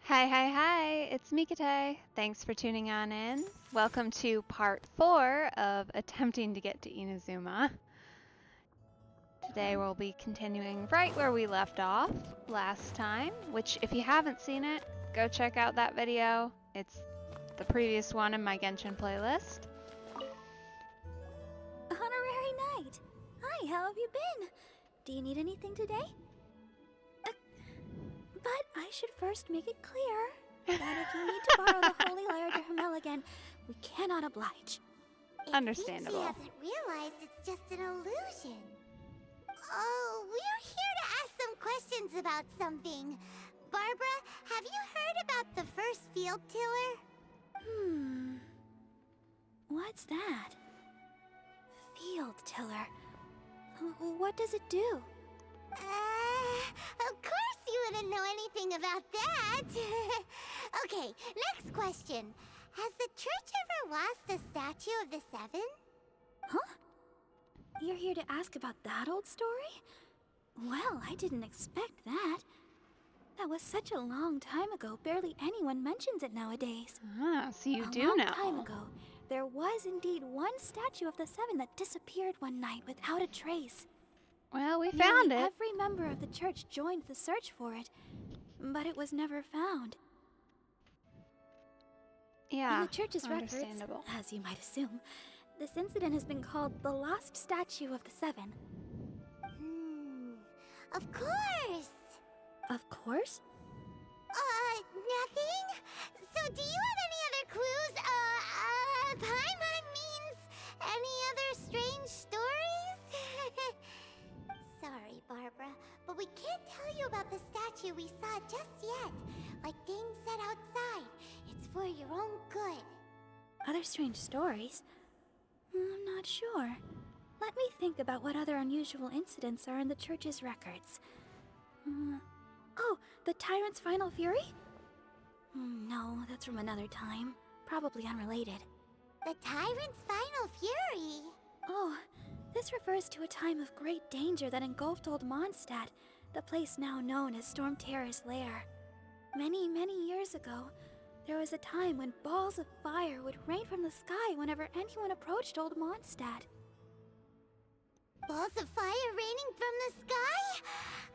Hi, it's Mikate. Thanks for tuning on in. Welcome to part 4 of attempting to get to Inazuma. Today we'll be continuing right where we left off last time, which if you haven't seen it, go check out that video. It's the previous one in my Genshin playlist. Honorary Knight! Hi, how have you been? Do you need anything today? But I should first make it clear that if you need to borrow the Holy Lyre de Hermel again, we cannot oblige. Understandable. It seems she hasn't realized it's just an illusion. Oh, we're here to ask some questions about something. Barbara, have you heard about the first field tiller? What's that? Field tiller. What does it do? Of course you wouldn't know anything about that. Okay, next question. Has the church ever lost a statue of the Seven? Huh? You're here to ask about that old story? Well, I didn't expect that. That was such a long time ago, barely anyone mentions it nowadays. Ah, so you do know. A know. long time ago, there was indeed one statue of the Seven that disappeared one night without a trace. Well, we found Nearly it. every member of the church joined the search for it, but it was never found. Yeah, In the church's records, understandable. as you might assume, this incident has been called the Lost Statue of the Seven. Of course. Of course? Nothing? So do you have any other clues? Paimon means any other strange stories? Sorry, Barbara, but we can't tell you about the statue we saw just yet. Like Dane said outside, it's for your own good. Other strange stories? I'm not sure. Let me think about what other unusual incidents are in the church's records. Oh, the Tyrant's Final Fury? No, that's from another time. Probably unrelated. The Tyrant's Final Fury? Oh, this refers to a time of great danger that engulfed Old Mondstadt, the place now known as Storm Terror's lair. Many, many years ago, there was a time when balls of fire would rain from the sky whenever anyone approached Old Mondstadt. Balls of fire raining from the sky?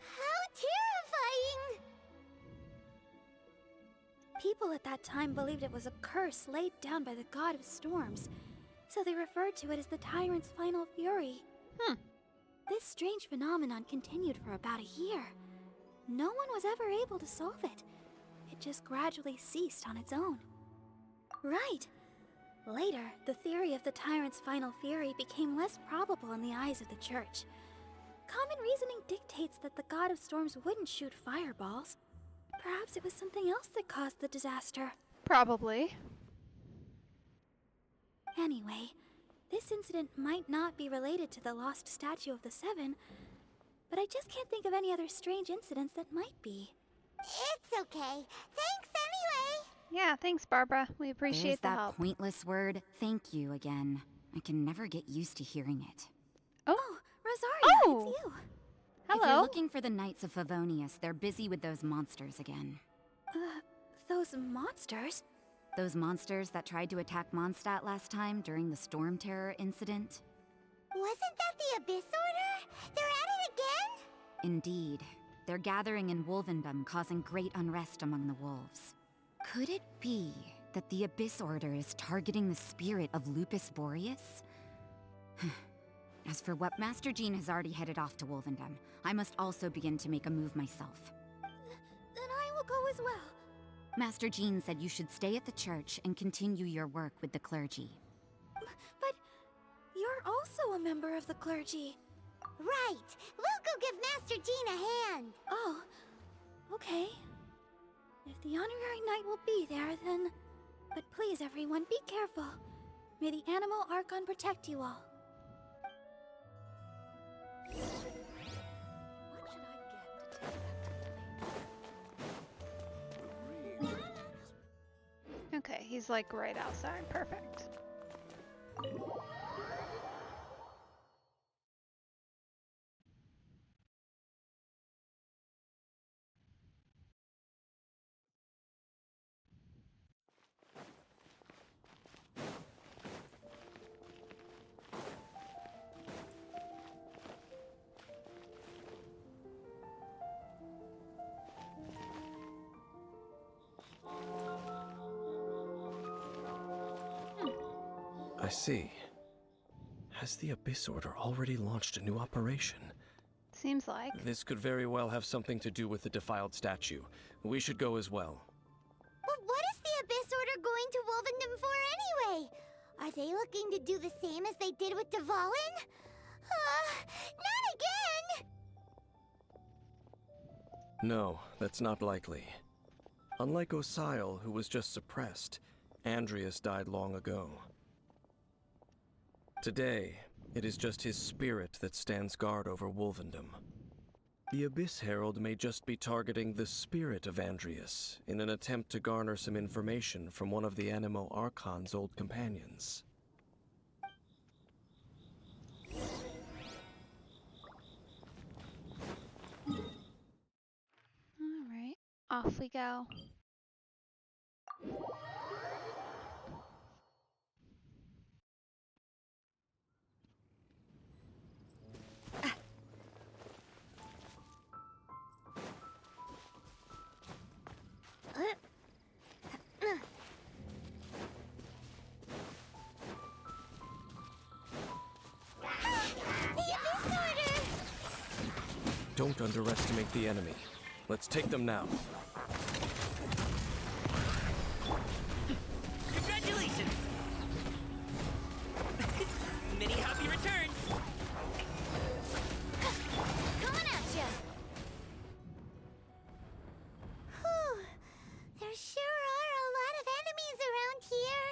How terrifying! People at that time believed it was a curse laid down by the god of storms, so they referred to it as the Tyrant's Final Fury. This strange phenomenon continued for about a year. No one was ever able to solve it. It just gradually ceased on its own. Right. Later, the theory of the Tyrant's Final Fury became less probable in the eyes of the church. Common reasoning dictates that the god of storms wouldn't shoot fireballs. Perhaps it was something else that caused the disaster. Probably. Anyway, this incident might not be related to the lost statue of the Seven, but I just can't think of any other strange incidents that might be. It's okay. Thanks anyway. Yeah, thanks, Barbara. We appreciate There's the that help. pointless word, thank you, again. I can never get used to hearing it. Oh, Rosaria, Oh! it's you. If Hello. you're looking for the Knights of Favonius, they're busy with those monsters again. Those monsters? Those monsters that tried to attack Mondstadt last time during the Storm Terror incident? Wasn't that the Abyss Order? They're at it again? Indeed. They're gathering in Wolvendom, causing great unrest among the wolves. Could it be that the Abyss Order is targeting the spirit of Lupus Boreas? As for what Master Jean has already headed off to Wolvendom, I must also begin to make a move myself. Then I will go as well. Master Jean said you should stay at the church and continue your work with the clergy. But you're also a member of the clergy. Right. We'll go give Master Jean a hand. Oh, okay. If the Honorary Knight will be there, then... But please, everyone, be careful. May the Animal Archon protect you all. What should I get to take back to Okay, he's like right outside. Perfect. see. Has the Abyss Order already launched a new operation? Seems like. This could very well have something to do with the defiled statue. We should go as well. But what is the Abyss Order going to Wolvendom for anyway? Are they looking to do the same as they did with Dvalin? Not again! No, that's not likely. Unlike Osile, who was just suppressed, Andreas died long ago. Today, it is just his spirit that stands guard over Wolvendom. The Abyss Herald may just be targeting the spirit of Andreas in an attempt to garner some information from one of the Animo Archon's old companions. Alright, off we go. Don't underestimate the enemy. Let's take them now. Congratulations! Many happy returns! Coming at ya! Whew. There sure are a lot of enemies around here.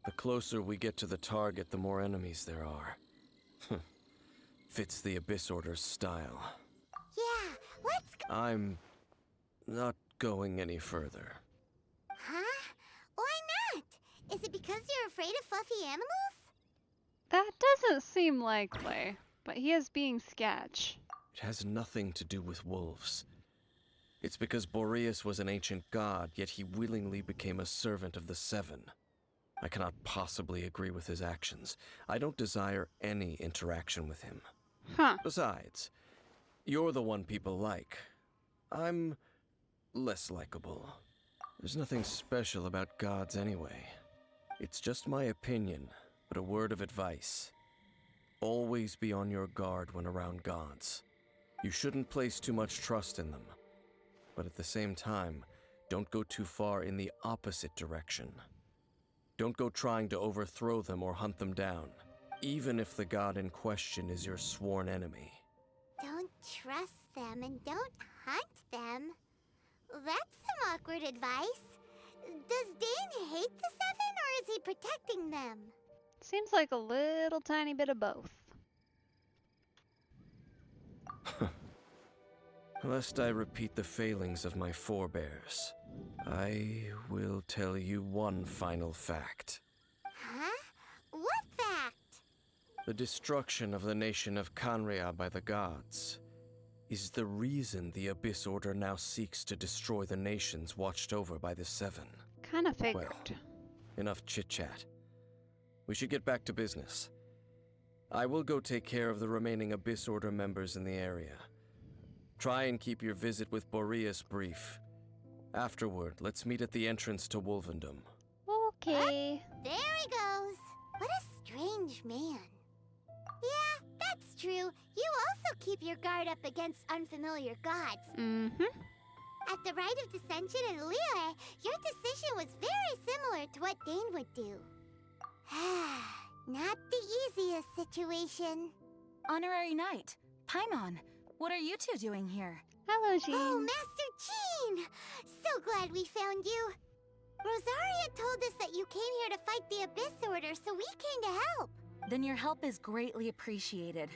The closer we get to the target, the more enemies there are. Fits the Abyss Order's style. Yeah, let's go. I'm not going any further. Huh? Why not? Is it because you're afraid of fluffy animals? That doesn't seem likely, but he is being sketch. It has nothing to do with wolves. It's because Boreas was an ancient god, yet he willingly became a servant of the Seven. I cannot possibly agree with his actions. I don't desire any interaction with him. Huh. Besides, you're the one people like. I'm less likable. There's nothing special about gods anyway. It's just my opinion, but a word of advice. Always be on your guard when around gods. You shouldn't place too much trust in them. But at the same time, don't go too far in the opposite direction. Don't go trying to overthrow them or hunt them down, even if the god in question is your sworn enemy. Don't trust them and don't hunt them. That's some awkward advice. Does Dane hate the Seven or is he protecting them? Seems like a little tiny bit of both. Lest I repeat the failings of my forebears, I will tell you one final fact. Huh? What fact? The destruction of the nation of Canria by the gods is the reason the Abyss Order now seeks to destroy the nations watched over by the Seven. Kinda figured. Well, enough chit-chat. We should get back to business. I will go take care of the remaining Abyss Order members in the area. Try and keep your visit with Boreas brief. Afterward, let's meet at the entrance to Wolvendom. Okay. There he goes. What a strange man. Yeah, that's true. You also keep your guard up against unfamiliar gods. Mm-hmm. At the Rite of Dissension in Liyue, your decision was very similar to what Dane would do. Not the easiest situation. Honorary Knight, Paimon, what are you two doing here? Hello, Jean. Oh, Master Jean! So glad we found you. Rosaria told us that you came here to fight the Abyss Order, so we came to help. Then your help is greatly appreciated.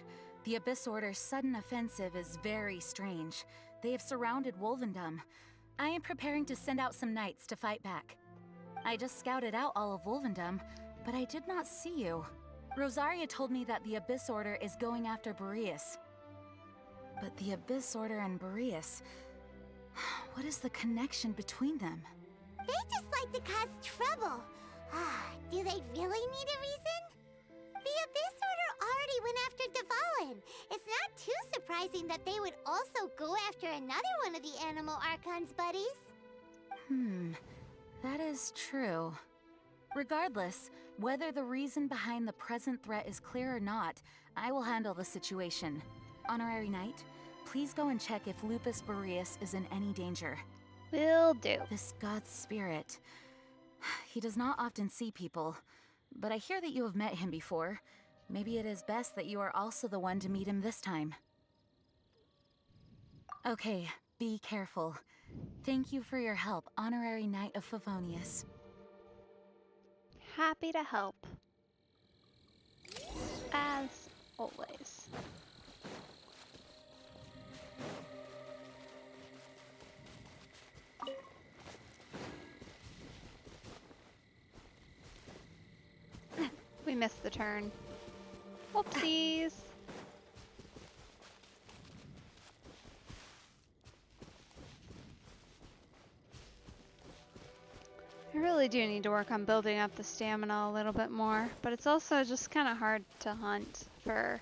The Abyss Order's sudden offensive is very strange. They have surrounded Wolvendom. I am preparing to send out some knights to fight back. I just scouted out all of Wolvendom, but I did not see you. Rosaria told me that the Abyss Order is going after Boreas. But the Abyss Order and Boreas... what is the connection between them? They just like to cause trouble. Do they really need a reason? The Abyss Order already went after Dvalin. It's not too surprising that they would also go after another one of the Animo Archon's buddies. That is true. Regardless, whether the reason behind the present threat is clear or not, I will handle the situation. Honorary Knight, please go and check if Lupus Boreas is in any danger. Will do. This god's spirit. He does not often see people, but I hear that you have met him before. Maybe it is best that you are also the one to meet him this time. Okay, be careful. Thank you for your help, Honorary Knight of Favonius. Happy to help. As always. We missed the turn. Whoopsies. I really do need to work on building up the stamina a little bit more, but it's also just kind of hard to hunt for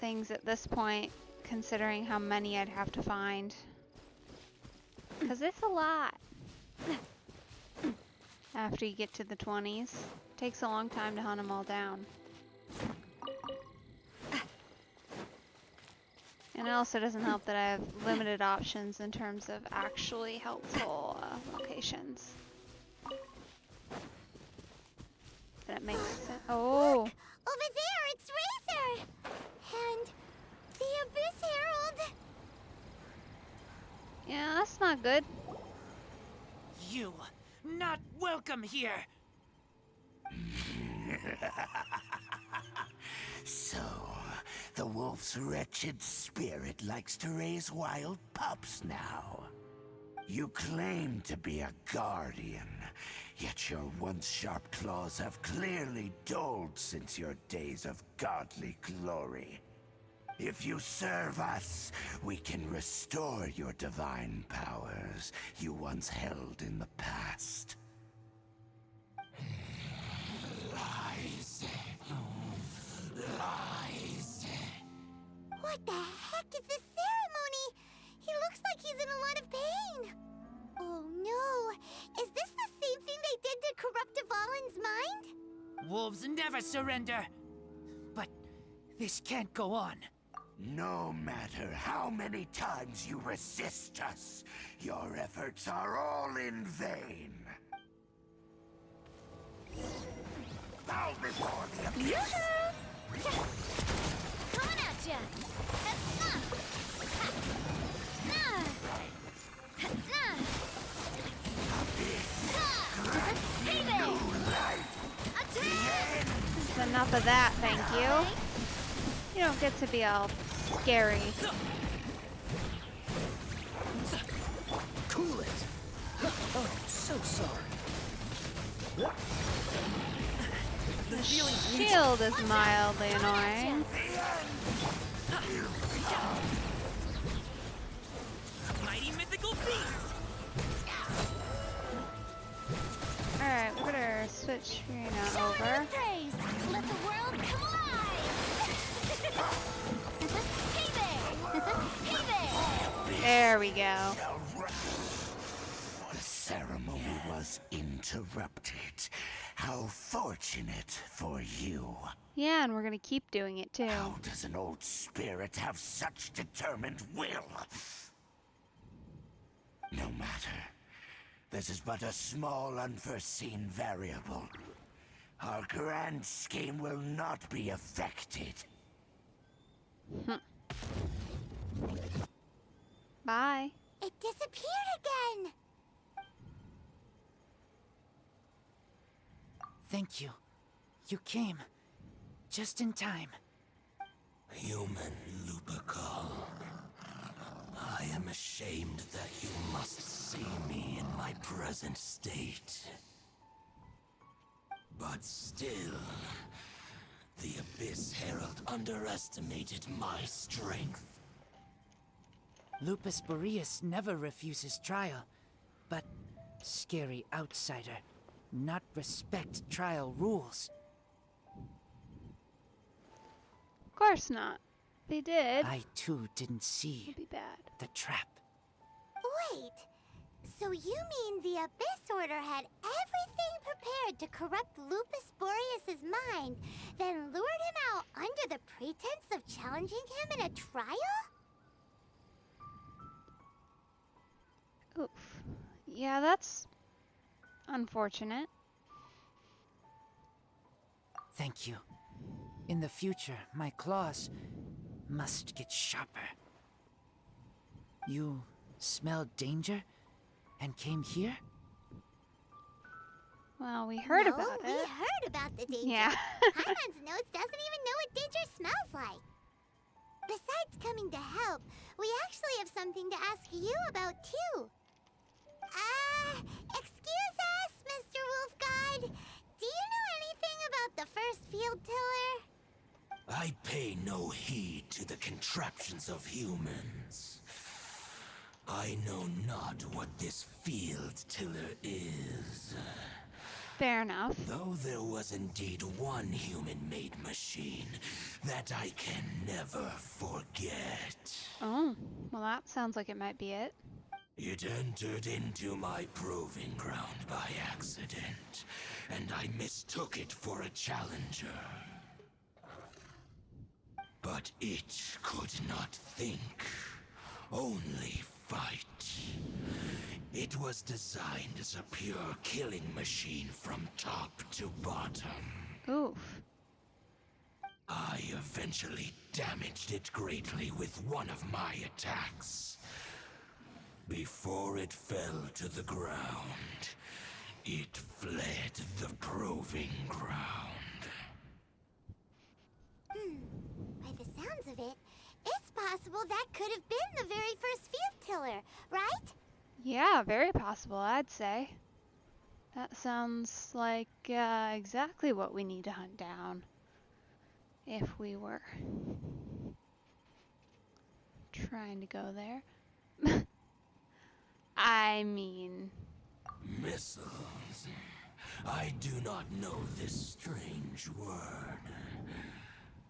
things at this point, considering how many I'd have to find. Because it's a lot. After you get to the 20s. Takes a long time to hunt them all down. And it also doesn't help that I have limited options in terms of actually helpful locations. That makes sense. Oh! Look, over there, it's Razor! And the Abyss Herald! Yeah, that's not good. You, not welcome here. So, the wolf's wretched spirit likes to raise wild pups now. You claim to be a guardian, yet your once sharp claws have clearly dulled since your days of godly glory. If you serve us, we can restore your divine powers you once held in the past. Lies. Lies. What the heck is this ceremony? He looks like he's in a lot of pain. Oh no, is this the same thing they did to corrupt Dvalin's mind? Wolves never surrender. But this can't go on. No matter how many times you resist us, your efforts are all in vain. Bow before the abyss! Coming at ya! This is enough of that, thank you. You don't get to be all scary. Cool it. Oh, so sorry. The Shield is mildly annoying. mighty mythical beast. Alright, we better switch Furina over. Praise! Let the world come alive! Hey there! Hey there! There we go. The ceremony was interrupted. How fortunate for you. Yeah, and we're gonna keep doing it too. How does an old spirit have such determined will? No matter. This is but a small unforeseen variable. Our grand scheme will not be affected. Bye. It disappeared again! Thank you. You came. Just in time. Human Lupercal. I am ashamed that you must see me in my present state. But still, the Abyss Herald underestimated my strength. Lupus Boreas never refuses trial, but scary outsider, not respect trial rules. Of course not. They did. I too didn't see It'll be bad. the trap. Wait, So you mean the Abyss Order had everything prepared to corrupt Lupus Boreas's mind, then lured him out under the pretense of challenging him in a trial? Oof. Yeah, that's unfortunate. Thank you. In the future, my claws must get sharper. You smelled danger and came here? Well, we heard about we it. heard about the danger. Yeah. Paimon's nose doesn't even know what danger smells like. Besides coming to help, we actually have something to ask you about, too. Excuse us, Mr. Wolf God. Do you know anything about the first field tiller? I pay no heed to the contraptions of humans. I know not what this field tiller is. Fair enough. Though there was indeed one human-made machine that I can never forget. Oh, well, that sounds like it might be it. It entered into my proving ground by accident, and I mistook it for a challenger. But it could not think, only fight. It was designed as a pure killing machine from top to bottom. Oof. I eventually damaged it greatly with one of my attacks. Before it fell to the ground, it fled the proving ground. By the sounds of it, it's possible that could have been the very first field tiller, right? Yeah, very possible, I'd say. That sounds like exactly what we need to hunt down. If we were trying to go there. I mean... Missiles. I do not know this strange word.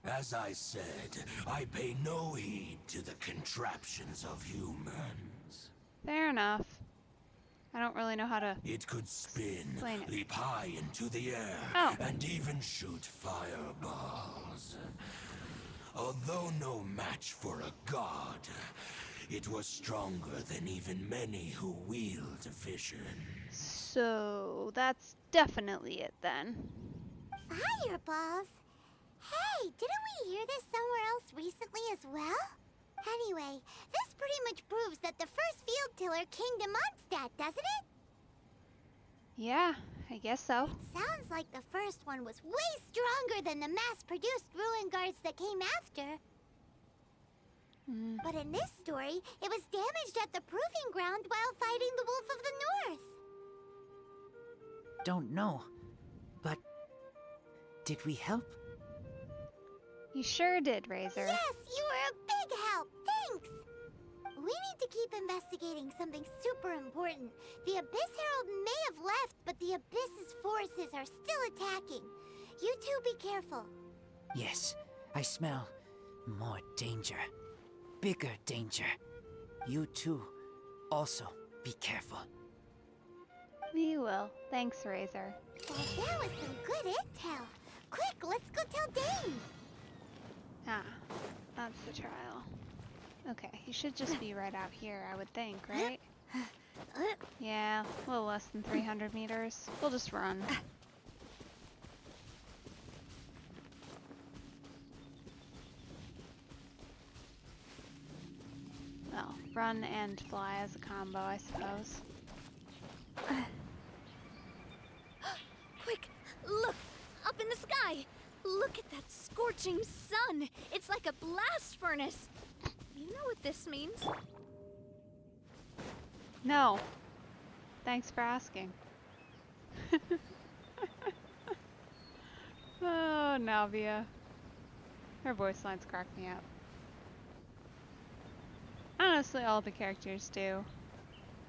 As I said, I pay no heed to the contraptions of humans. Fair enough. I don't really know how to... It could spin, explain it. leap high into the air, Oh. and even shoot fireballs. Although no match for a god, it was stronger than even many who wield vision. So, that's definitely it then. Fireballs? Hey, didn't we hear this somewhere else recently as well? Anyway, this pretty much proves that the first field tiller came to Mondstadt, doesn't it? Yeah, I guess so. Sounds like the first one was way stronger than the mass-produced ruin guards that came after. But in this story, it was damaged at the proving ground while fighting the Wolf of the North. Don't know. But did we help? You sure did, Razor. Yes, you were a big help. Thanks. We need to keep investigating something super important. The Abyss Herald may have left, but the Abyss's forces are still attacking. You two be careful. Yes, I smell more danger. Bigger danger. You too, also be careful. We will. Thanks, Razor. Well, that was some good intel. Quick, let's go tell Dane. Ah, that's the trial. Okay, he should just be right out here, I would think, right? Yeah, a little less than 300 meters. We'll just run. Well, run and fly as a combo, I suppose. Quick, look! Up in the sky! Look at that scorching sun! It's like a blast furnace! You know what this means? No. Thanks for asking. Oh, Navia. Her voice lines crack me up. Honestly, all the characters do.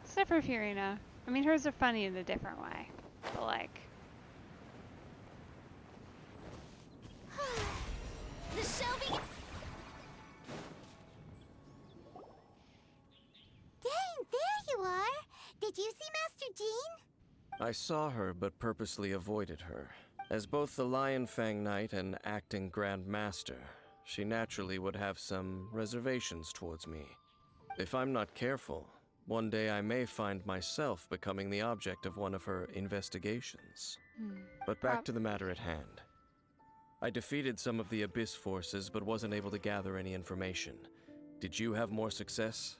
Except for Furina. I mean, hers are funny in a different way. But like... The shelving... Dane, there you are. Did Did you see Master Jean? I saw her but purposely avoided her. As both the Lion Fang Knight and acting Grand Master, she naturally would have some reservations towards me. If I'm not careful, one day I may find myself becoming the object of one of her investigations. But back to the matter at hand. I defeated some of the Abyss forces but wasn't able to gather any information. Did you have more success?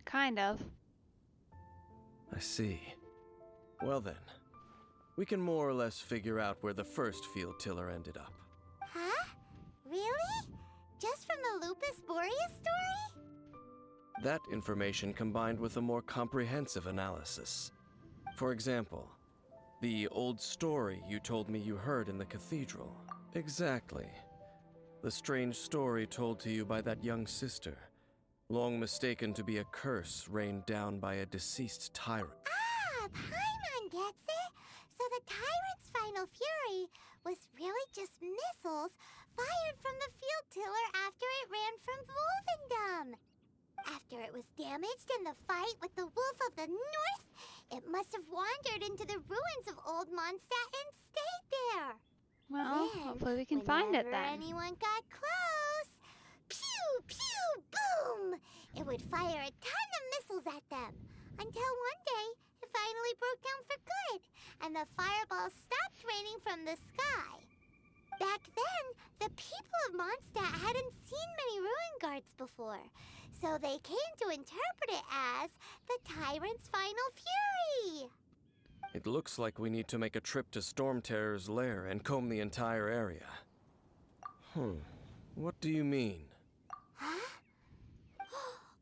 Kind of. I see. Well then, we can more or less figure out where the first field tiller ended up. Huh? Really? Just from the Lupus Boreas story? That information combined with a more comprehensive analysis. For example, the old story you told me you heard in the cathedral. Exactly. The strange story told to you by that young sister, long mistaken to be a curse rained down by a deceased tyrant. Ah, Paimon gets it. So the tyrant's final fury was really just missiles fired from the field tiller after it ran from Wolvendom. After it was damaged in the fight with the Wolf of the North, it must have wandered into the ruins of Old Mondstadt and stayed there. Well, Then, hopefully we can find it whenever then. anyone got close, pew, pew, boom! It would fire a ton of missiles at them, until one day it finally broke down for good, and the fireballs stopped raining from the sky. Back then, the people of Mondstadt hadn't seen many ruin guards before, so they came to interpret it as the Tyrant's final fury. It looks like we need to make a trip to Storm Terror's lair and comb the entire area. What do you mean? Huh?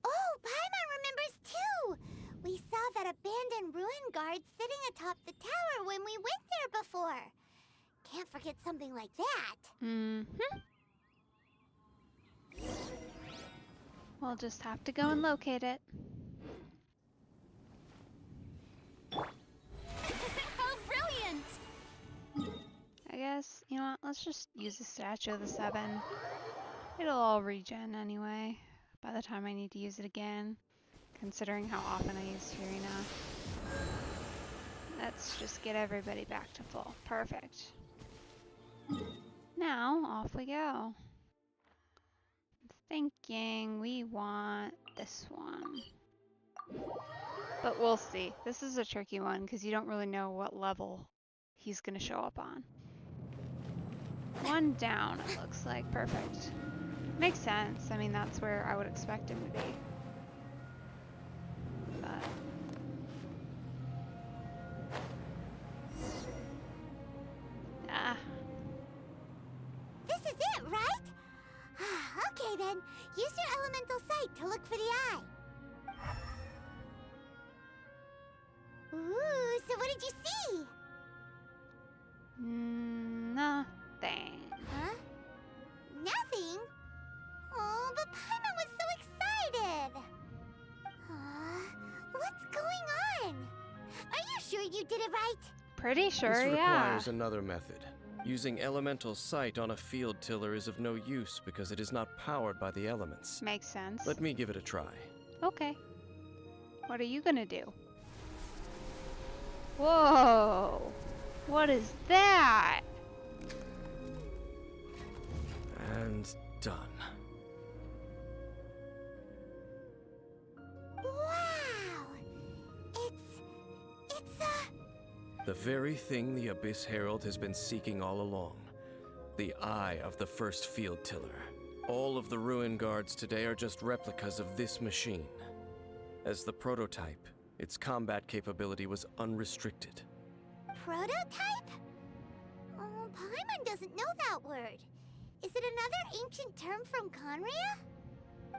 Oh, Paimon remembers too! We saw that abandoned ruin guard sitting atop the tower when we went there before. Can't forget something like that. We'll just have to go and locate it. How brilliant! I guess, you know what, let's just use the Statue of the Seven. It'll all regen anyway, by the time I need to use it again, considering how often I use Furina. Let's just get everybody back to full. Perfect. Now, off we go. Thinking we want this one. But we'll see. This is a tricky one because you don't really know what level he's going to show up on. One down, it looks like. Perfect. Makes sense. I mean, that's where I would expect him to be. But... This is it, right? Okay then, use your elemental sight to look for the eye. Ooh, so what did you see? Nothing. Huh? Nothing? Oh, but Paimon was so excited. What's going on? Are you sure you did it right? Pretty sure, This yeah. requires another method. Using elemental sight on a field tiller is of no use because it is not powered by the elements. Makes sense. Let me give it a try. Okay. What are you gonna do? Whoa! What is that? And done. Wow! It's The very thing the Abyss Herald has been seeking all along. The eye of the first field tiller. All of the ruin guards today are just replicas of this machine. As the prototype, its combat capability was unrestricted. prototype? Oh, Paimon doesn't know that word. Is it another ancient term from Conria?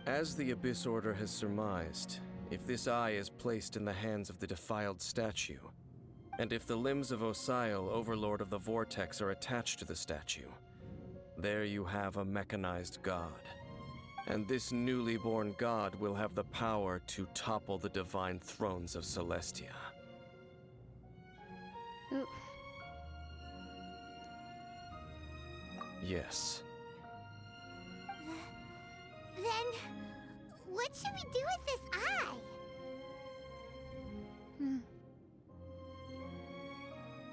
As the Abyss Order has surmised, if this eye is placed in the hands of the defiled statue, and if the limbs of Osiel, Overlord of the Vortex, are attached to the statue, there you have a mechanized god. And this newly born god will have the power to topple the divine thrones of Celestia. Oof. Then, What what should we do with this eye?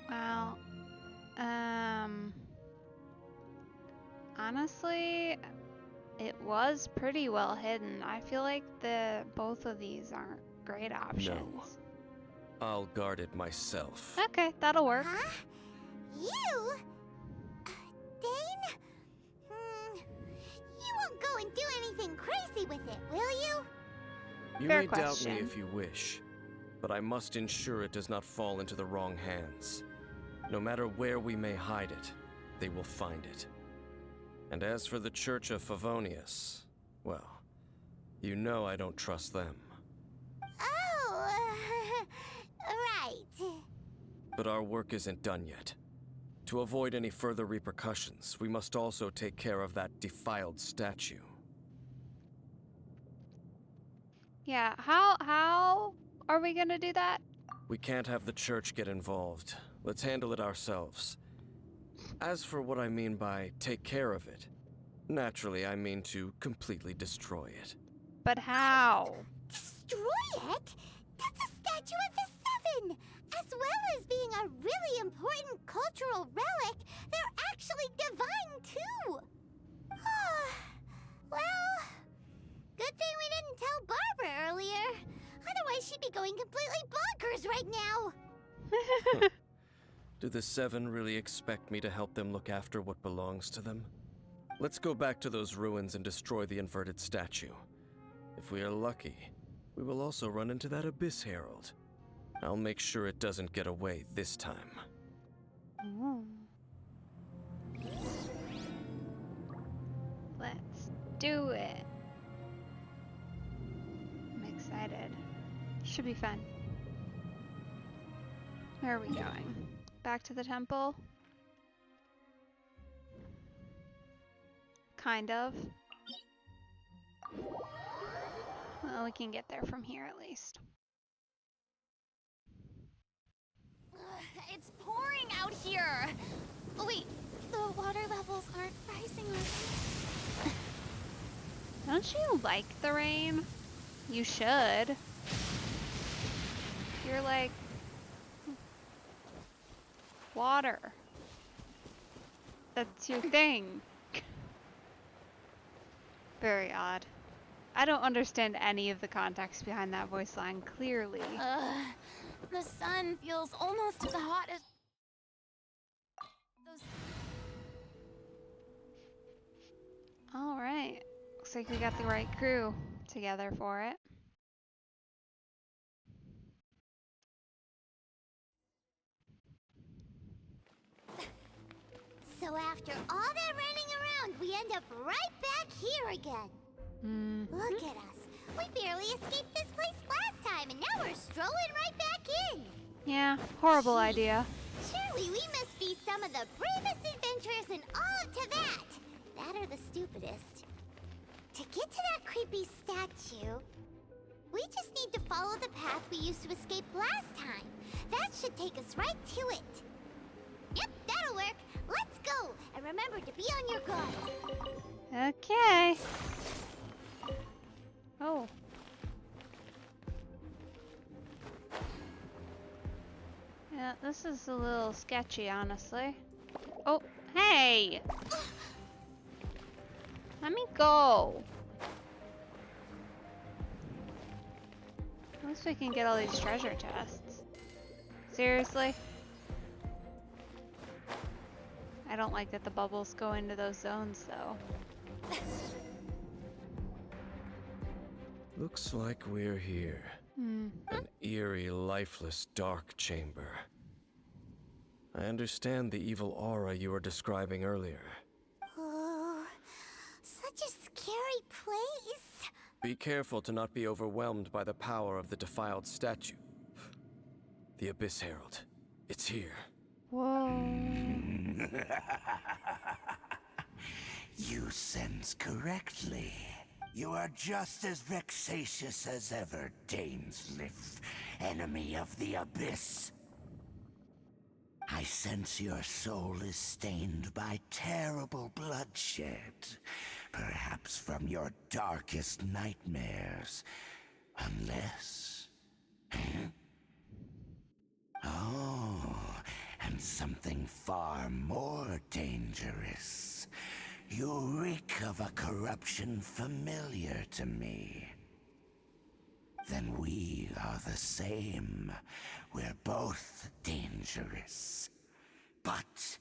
Well, honestly, it was pretty well hidden. I feel like both of these aren't great options. I'll guard it myself. Okay, that'll work. Huh? You? Dane? You won't go and do anything crazy with it, will you? You Fair may doubt question. me if you wish, but I must ensure it does not fall into the wrong hands. No matter where we may hide it, they will find it. And as for the Church of Favonius, well, you know I don't trust them. Oh, right. But our work isn't done yet. To avoid any further repercussions, we must also take care of that defiled statue. Yeah, how are we gonna do that? We can't have the church get involved. Let's handle it ourselves. As for what I mean by take care of it, naturally I mean to completely destroy it. But how? Destroy it? That's a statue of the Seven! As well as being a really important cultural relic, they're actually divine too! Well, good thing we didn't tell Barbara earlier. Otherwise she'd be going completely bonkers right now! Do the Seven really expect me to help them look after what belongs to them? Let's go back to those ruins and destroy the inverted statue. If we are lucky, we will also run into that Abyss Herald. I'll make sure it doesn't get away this time. Ooh. Let's do it. I'm excited. Should be fun. Where are we going? Back to the temple? Kind of. Well, we can get there from here at least. It's pouring out here. Oh, wait, the water levels aren't rising. Don't you like the rain? You should. You're like water. That's your thing. Very odd. I don't understand any of the context behind that voice line, clearly. The sun feels almost as hot as those. Alright. Looks like we got the right crew together for it. So after all that running around, we end up right back here again. Look at us. We barely escaped this place last time, and now we're strolling right back in. Yeah, horrible idea. Surely we must be some of the bravest adventurers in all of Teyvat. That or the stupidest. To get to that creepy statue, we just need to follow the path we used to escape last time. That should take us right to it. Yep, that'll work. Let's go, and remember to be on your guard. Okay. Oh. Yeah, this is a little sketchy, honestly. Oh, hey! Let me go. At least we can get all these treasure chests. Seriously? I don't like that the bubbles go into those zones, though. Looks like we're here. An eerie, lifeless, dark chamber. I understand the evil aura you were describing earlier. Oh, such a scary place. Be careful to not be overwhelmed by the power of the defiled statue. The Abyss Herald. It's here. Whoa. You sense correctly. You are just as vexatious as ever, Dainsliff, enemy of the Abyss. I sense your soul is stained by terrible bloodshed, perhaps from your darkest nightmares. Unless... Oh, and something far more dangerous. You reek of a corruption familiar to me. Then we are the same. We're both dangerous. But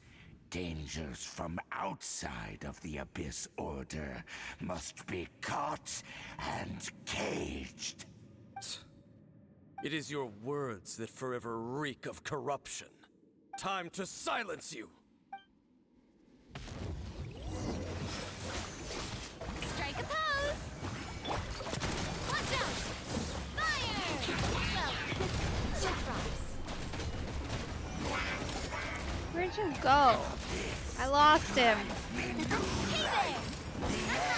dangers from outside of the Abyss Order must be caught and caged. It is your words that forever reek of corruption. Time to silence you! Strike a pose! Watch out! Fire! Well, surprise. Where'd you go? I lost him. Hey there! Watch out!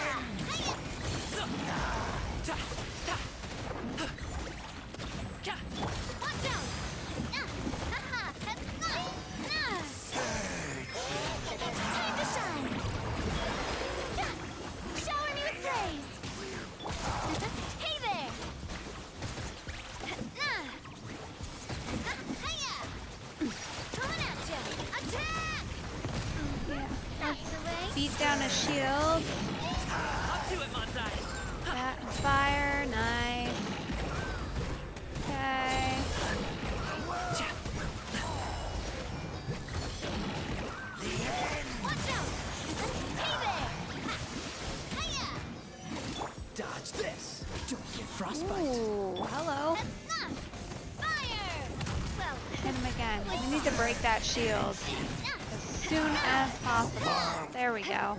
Time to shine! Shower me with praise! Hey there! Coming at ya! Attack! Yeah. Nice away! Beat down a shield. Up to it, Manzai! That fire, nice. Okay. Watch out! Hey there! Hiya! Dodge this! Don't get frostbite! Ooh, hello. Fire! Well, Hit him again. We need to break that shield as soon as possible. There we go.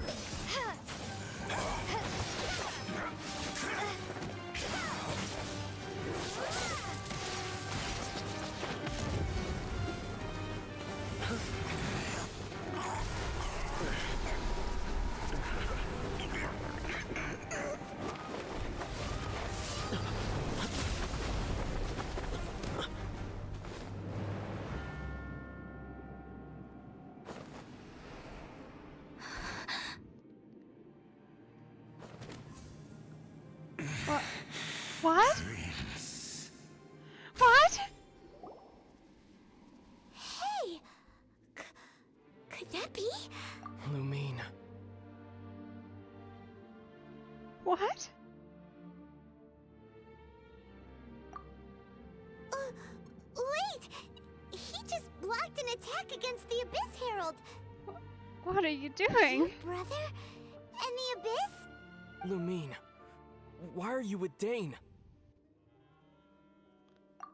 What? What? hey! Could that be? Lumine. What? Wait! He just blocked an attack against the Abyss Herald. What are you doing? Brother? And the Abyss? Lumine. Why are you with Dane?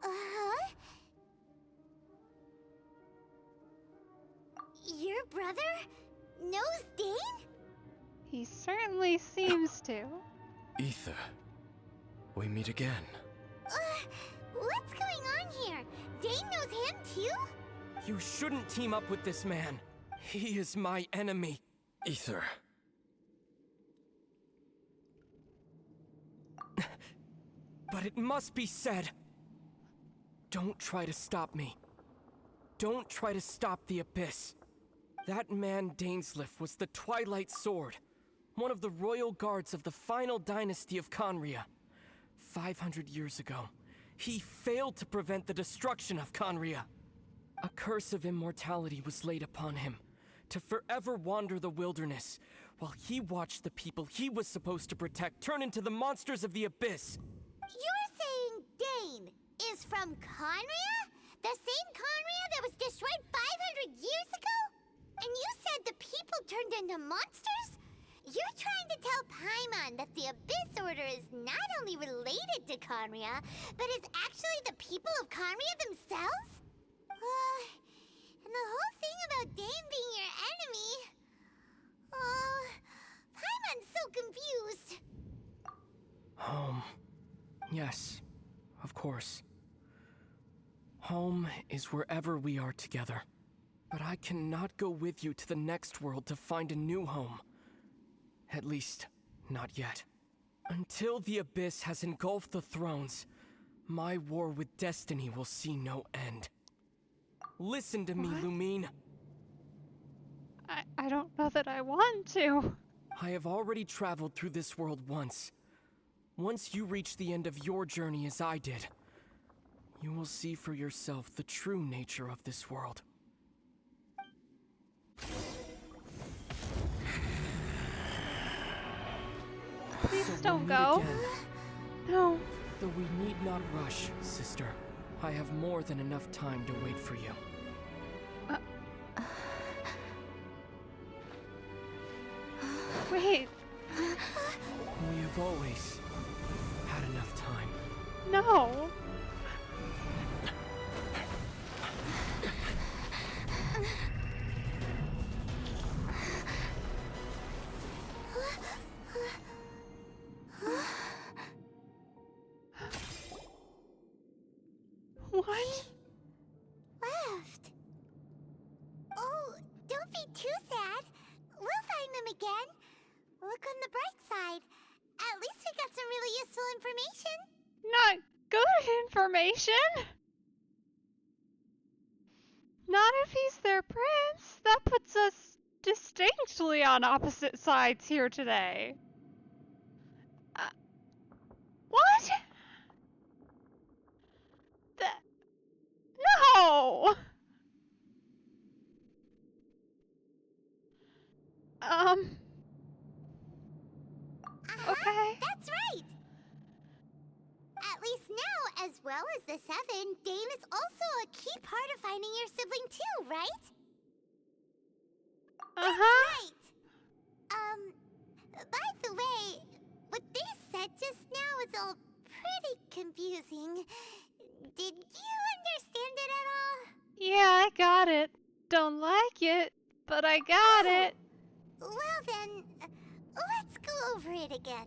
Uh-huh. Your brother knows Dane? He certainly seems to. Ether, we meet again. What's going on here? Dane knows him too? You shouldn't team up with this man. He is my enemy. Ether. But it must be said. Don't try to stop me. Don't try to stop the Abyss. That man Dainsleif was the Twilight Sword, one of the royal guards of the final dynasty of Conria. 500 years ago, he failed to prevent the destruction of Conria. A curse of immortality was laid upon him, to forever wander the wilderness, while he watched the people he was supposed to protect turn into the monsters of the Abyss. You're saying Dane is from Conria? The same Conria that was destroyed 500 years ago? And you said the people turned into monsters? You're trying to tell Paimon that the Abyss Order is not only related to Conria, but is actually the people of Conria themselves? And the whole thing about Dane being your enemy... Paimon's so confused. Home. Yes, of course. Home is wherever we are together. But I cannot go with you to the next world to find a new home. At least, not yet. Until the Abyss has engulfed the thrones, my war with destiny will see no end. Listen to me, What? Lumine. I don't know that I want to. I have already traveled through this world once. Once you reach the end of your journey as I did, you will see for yourself the true nature of this world. Please So we'll don't meet go. again. No. Though we need not rush, sister. I have more than enough time to wait for you. Wait. We have always had enough time. No. What? Left. Oh, don't be too sad. We'll find them again. Look on the bright side. At least we got some really useful information. Not good information. Not if he's their prince. That puts us distinctly on opposite sides here today. What? No! Okay. That's right. At least now, as well as the Seven, Dane is also a key part of finding your sibling too, right? Uh-huh. Right. By the way, what they said just now is all pretty confusing. Did you understand it at all? Yeah, I got it. Don't like it, but I got it. Well then, let's go over it again.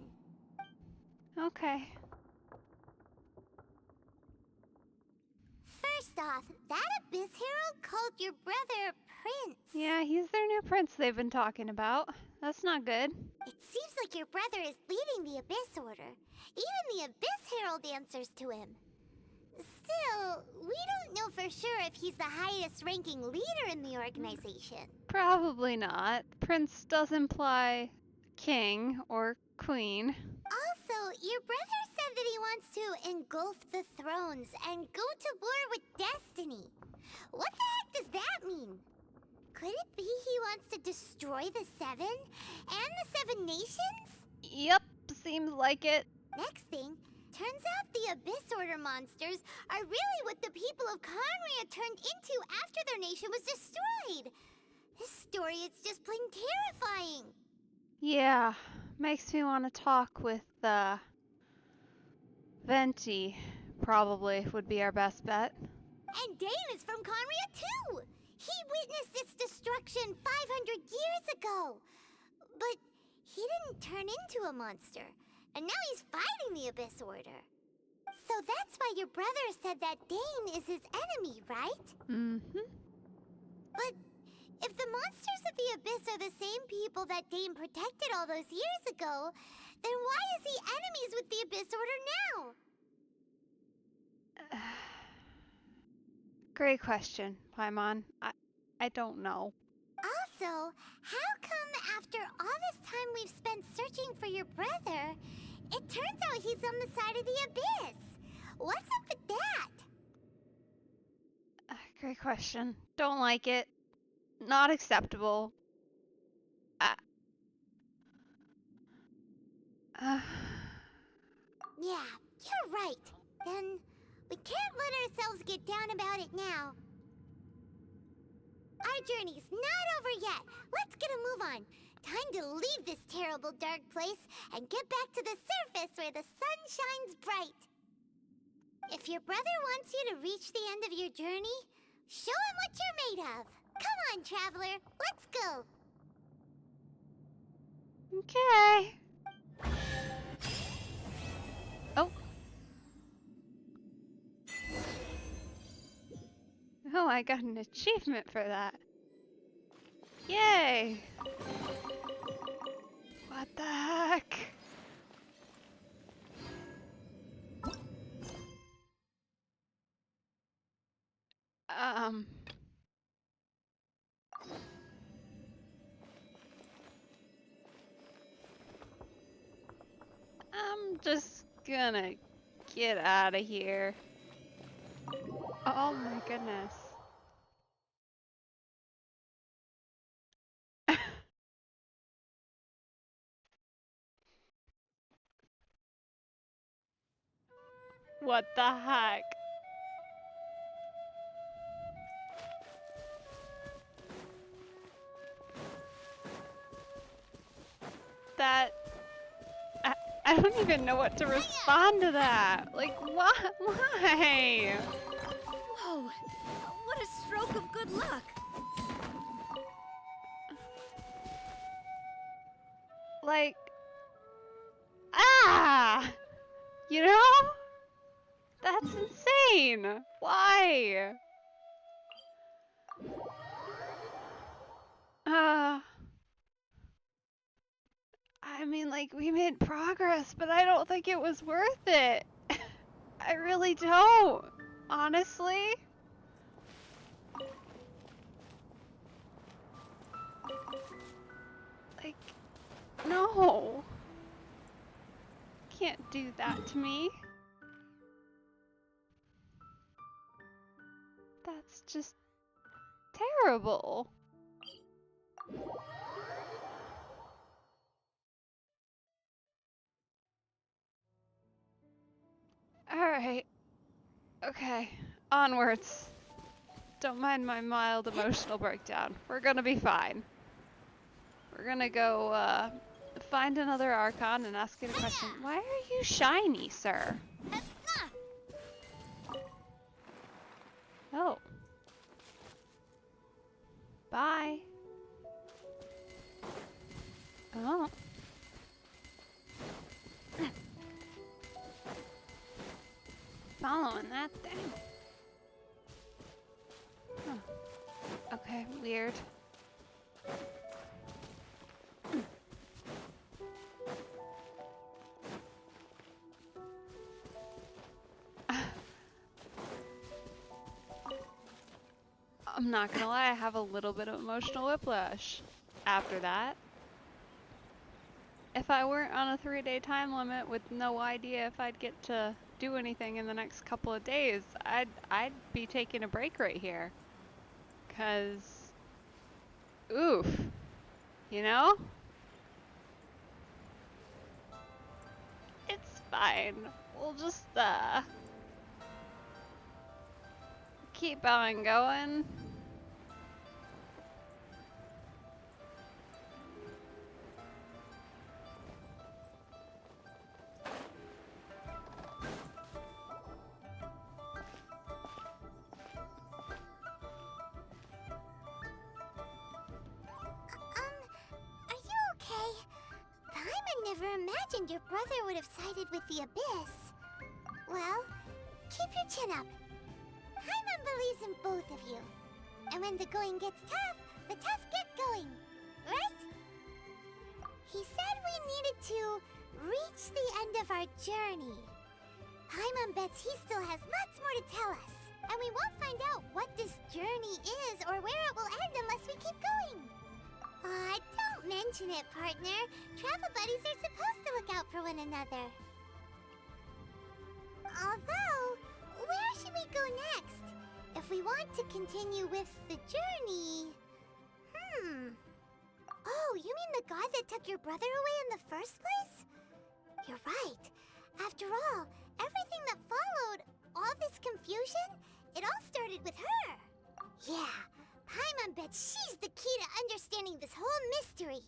Okay. First off, that Abyss Herald called your brother Prince. Yeah, he's their new prince they've been talking about. That's not good. It seems like your brother is leading the Abyss Order. Even the Abyss Herald answers to him. Still, we don't know for sure if he's the highest ranking leader in the organization. Probably not. Prince does imply king or queen. Also, your brother said that he wants to engulf the thrones and go to war with destiny. What the heck does that mean? Could it be he wants to destroy the Seven and the Seven Nations? Yep, seems like it. Next thing, turns out the Abyss Order monsters are really what the people of Conria turned into after their nation was destroyed. This story is just plain terrifying. Yeah, makes me want to talk with, Venti. Probably would be our best bet. And Dane is from Conria too! He witnessed its destruction 500 years ago! But he didn't turn into a monster, and now he's fighting the Abyss Order. So that's why your brother said that Dane is his enemy, right? Mm-hmm. But if the monsters of the Abyss are the same people that Dane protected all those years ago, then why is he enemies with the Abyss Order now? Great question, Paimon. I don't know. Also, how come after all this time we've spent searching for your brother, it turns out he's on the side of the Abyss? What's up with that? Great question. Don't like it. Not acceptable. Yeah, you're right. Then we can't let ourselves get down about it now. Our journey's not over yet. Let's get a move on. Time to leave this terrible dark place and get back to the surface where the sun shines bright. If your brother wants you to reach the end of your journey, show him what you're made of. Come on, traveler. Let's go. Okay. Oh. Oh, I got an achievement for that. Yay! What the heck? Just gonna get out of here. Oh my goodness. What the heck? That... I don't even know what to respond to that. Like, what? Why? Whoa! What a stroke of good luck! Like... Ah! You know? That's insane! Why? I mean, like, we made progress, but I don't think it was worth it. I really don't. Honestly. Like, no. Can't do that to me. That's just terrible. Alright. Okay. Onwards. Don't mind my mild emotional breakdown. We're gonna be fine. We're gonna go, find another Archon and ask it a question. Why are you shiny, sir? Oh. Bye. Oh. Following that thing. Huh. Okay, weird. I'm not gonna lie, I have a little bit of emotional whiplash after that. If I weren't on a 3-day time limit with no idea if I'd get to do anything in the next couple of days, I'd be taking a break right here. 'Cause, oof, you know? It's fine. We'll just, keep on going. Are you okay? Paimon never imagined your brother would have sided with the Abyss. Well, keep your chin up. Paimon believes in both of you. And when the going gets tough, the tough get going. Right? He said we needed to reach the end of our journey. Paimon bets he still has lots more to tell us. And we won't find out what this journey is or where it will end unless we keep going. Aw, don't mention it, partner. Travel buddies are supposed to look out for one another. Although, where should we go next? If we want to continue with the journey... Oh, you mean the god that took your brother away in the first place? You're right. After all, everything that followed, all this confusion, it all started with her. Yeah, Paimon bets she's the key to understanding this whole mystery.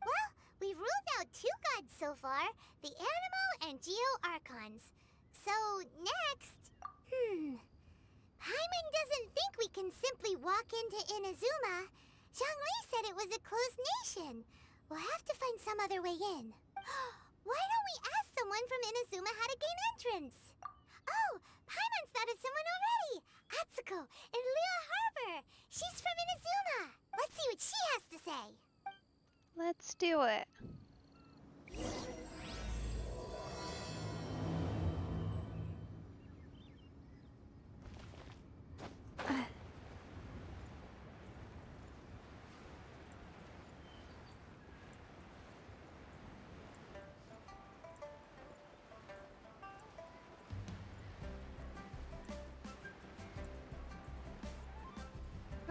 Well, we've ruled out 2 gods so far, the Animo and Geo Archons. So, next... Paimon doesn't think we can simply walk into Inazuma. Zhongli said it was a closed nation. We'll have to find some other way in. Why don't we ask someone from Inazuma how to gain entrance? Oh, Paimon's thought of someone already. Atsuko in Liyue Harbor. She's from Inazuma. Let's see what she has to say. Let's do it.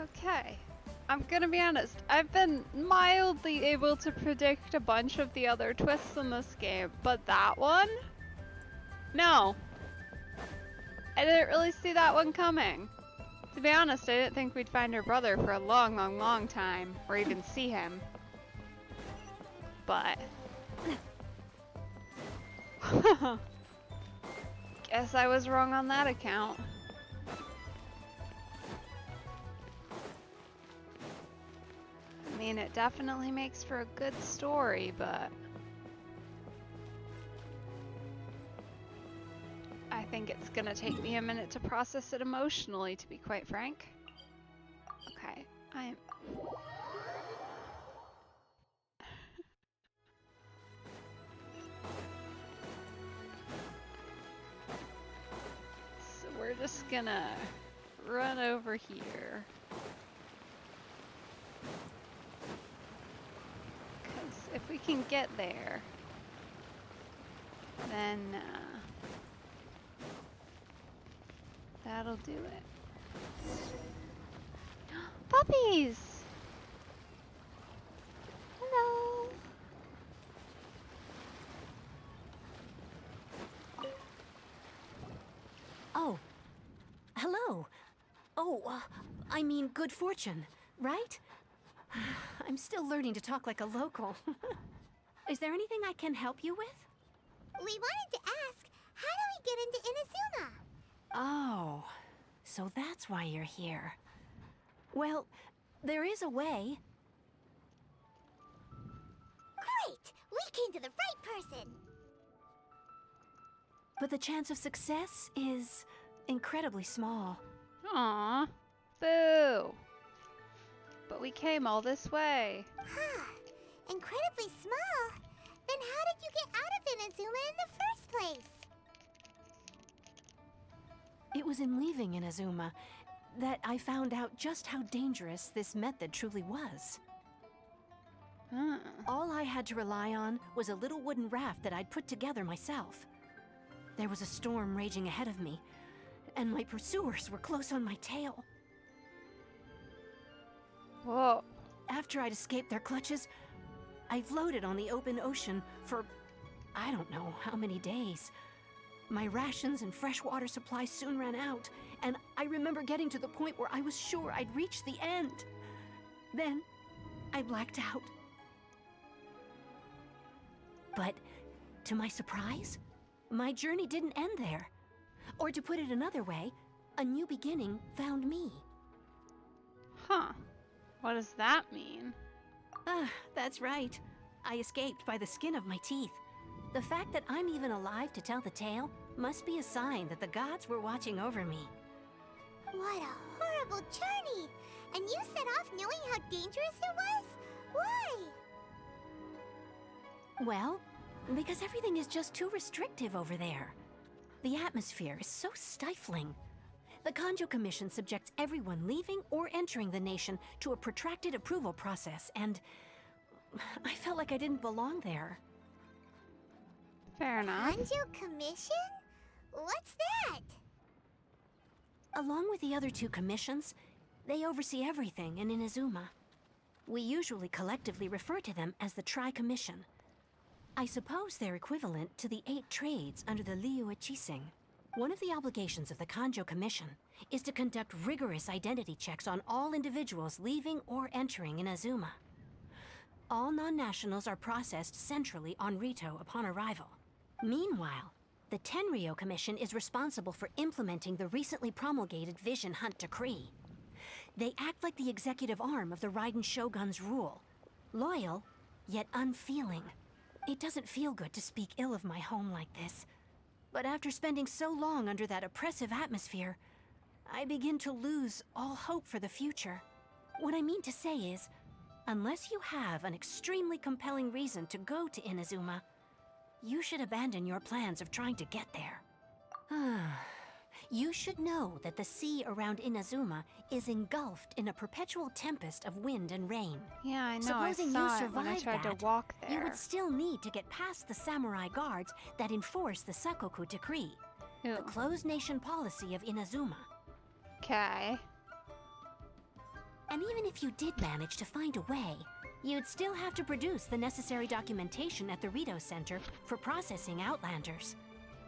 Okay. I'm gonna be honest, I've been mildly able to predict a bunch of the other twists in this game, but that one? No. I didn't really see that one coming. To be honest, I didn't think we'd find her brother for a long, long, long time, or even see him. But... guess I was wrong on that account. I mean, it definitely makes for a good story, but... I think it's gonna take me a minute to process it emotionally, to be quite frank. Okay, I'm... So we're just gonna run over here. Because if we can get there, then that'll do it. Puppies! Hello! Oh. Hello. Oh, I mean good fortune, right? I'm still learning to talk like a local. Is there anything I can help you with? We wanted to ask, how do we get into Inazuma? Oh, so that's why you're here. Well, there is a way. Great! We came to the right person! But the chance of success is incredibly small. Aww. Boo! But we came all this way. Huh. Incredibly small? Then how did you get out of Inazuma in the first place? It was in leaving Inazuma that I found out just how dangerous this method truly was. Huh. All I had to rely on was a little wooden raft that I'd put together myself. There was a storm raging ahead of me, and my pursuers were close on my tail. Whoa. After I'd escaped their clutches, I floated on the open ocean for I don't know how many days. My rations and freshwater supplies soon ran out, and I remember getting to the point where I was sure I'd reached the end. Then, I blacked out. But, to my surprise, my journey didn't end there. Or to put it another way, a new beginning found me. Huh. What does that mean? Ah, that's right. I escaped by the skin of my teeth. The fact that I'm even alive to tell the tale must be a sign that the gods were watching over me. What a horrible journey! And you set off knowing how dangerous it was? Why? Well, because everything is just too restrictive over there. The atmosphere is so stifling. The Kanjo Commission subjects everyone leaving or entering the nation to a protracted approval process, and I felt like I didn't belong there. Fair enough. Kanjo Commission? What's that? Along with the other two commissions, they oversee everything in Inazuma. We usually collectively refer to them as the Tri-Commission. I suppose they're equivalent to the 8 trades under the Liyue Chising. One of the obligations of the Kanjo Commission is to conduct rigorous identity checks on all individuals leaving or entering Inazuma. All non-nationals are processed centrally on Rito upon arrival. Meanwhile, the Tenryo Commission is responsible for implementing the recently promulgated Vision Hunt Decree. They act like the executive arm of the Raiden Shogun's rule. Loyal, yet unfeeling. It doesn't feel good to speak ill of my home like this. But after spending so long under that oppressive atmosphere, I begin to lose all hope for the future. What I mean to say is, unless you have an extremely compelling reason to go to Inazuma, you should abandon your plans of trying to get there. You should know that the sea around Inazuma is engulfed in a perpetual tempest of wind and rain. Yeah, I know. Supposing I you saw it when I survived tried that, to walk there. you would still need to get past the samurai guards that enforce the Sakoku Decree, Ew. the closed nation policy of Inazuma. Okay. And even if you did manage to find a way, you'd still have to produce the necessary documentation at the Rito Center for processing Outlanders.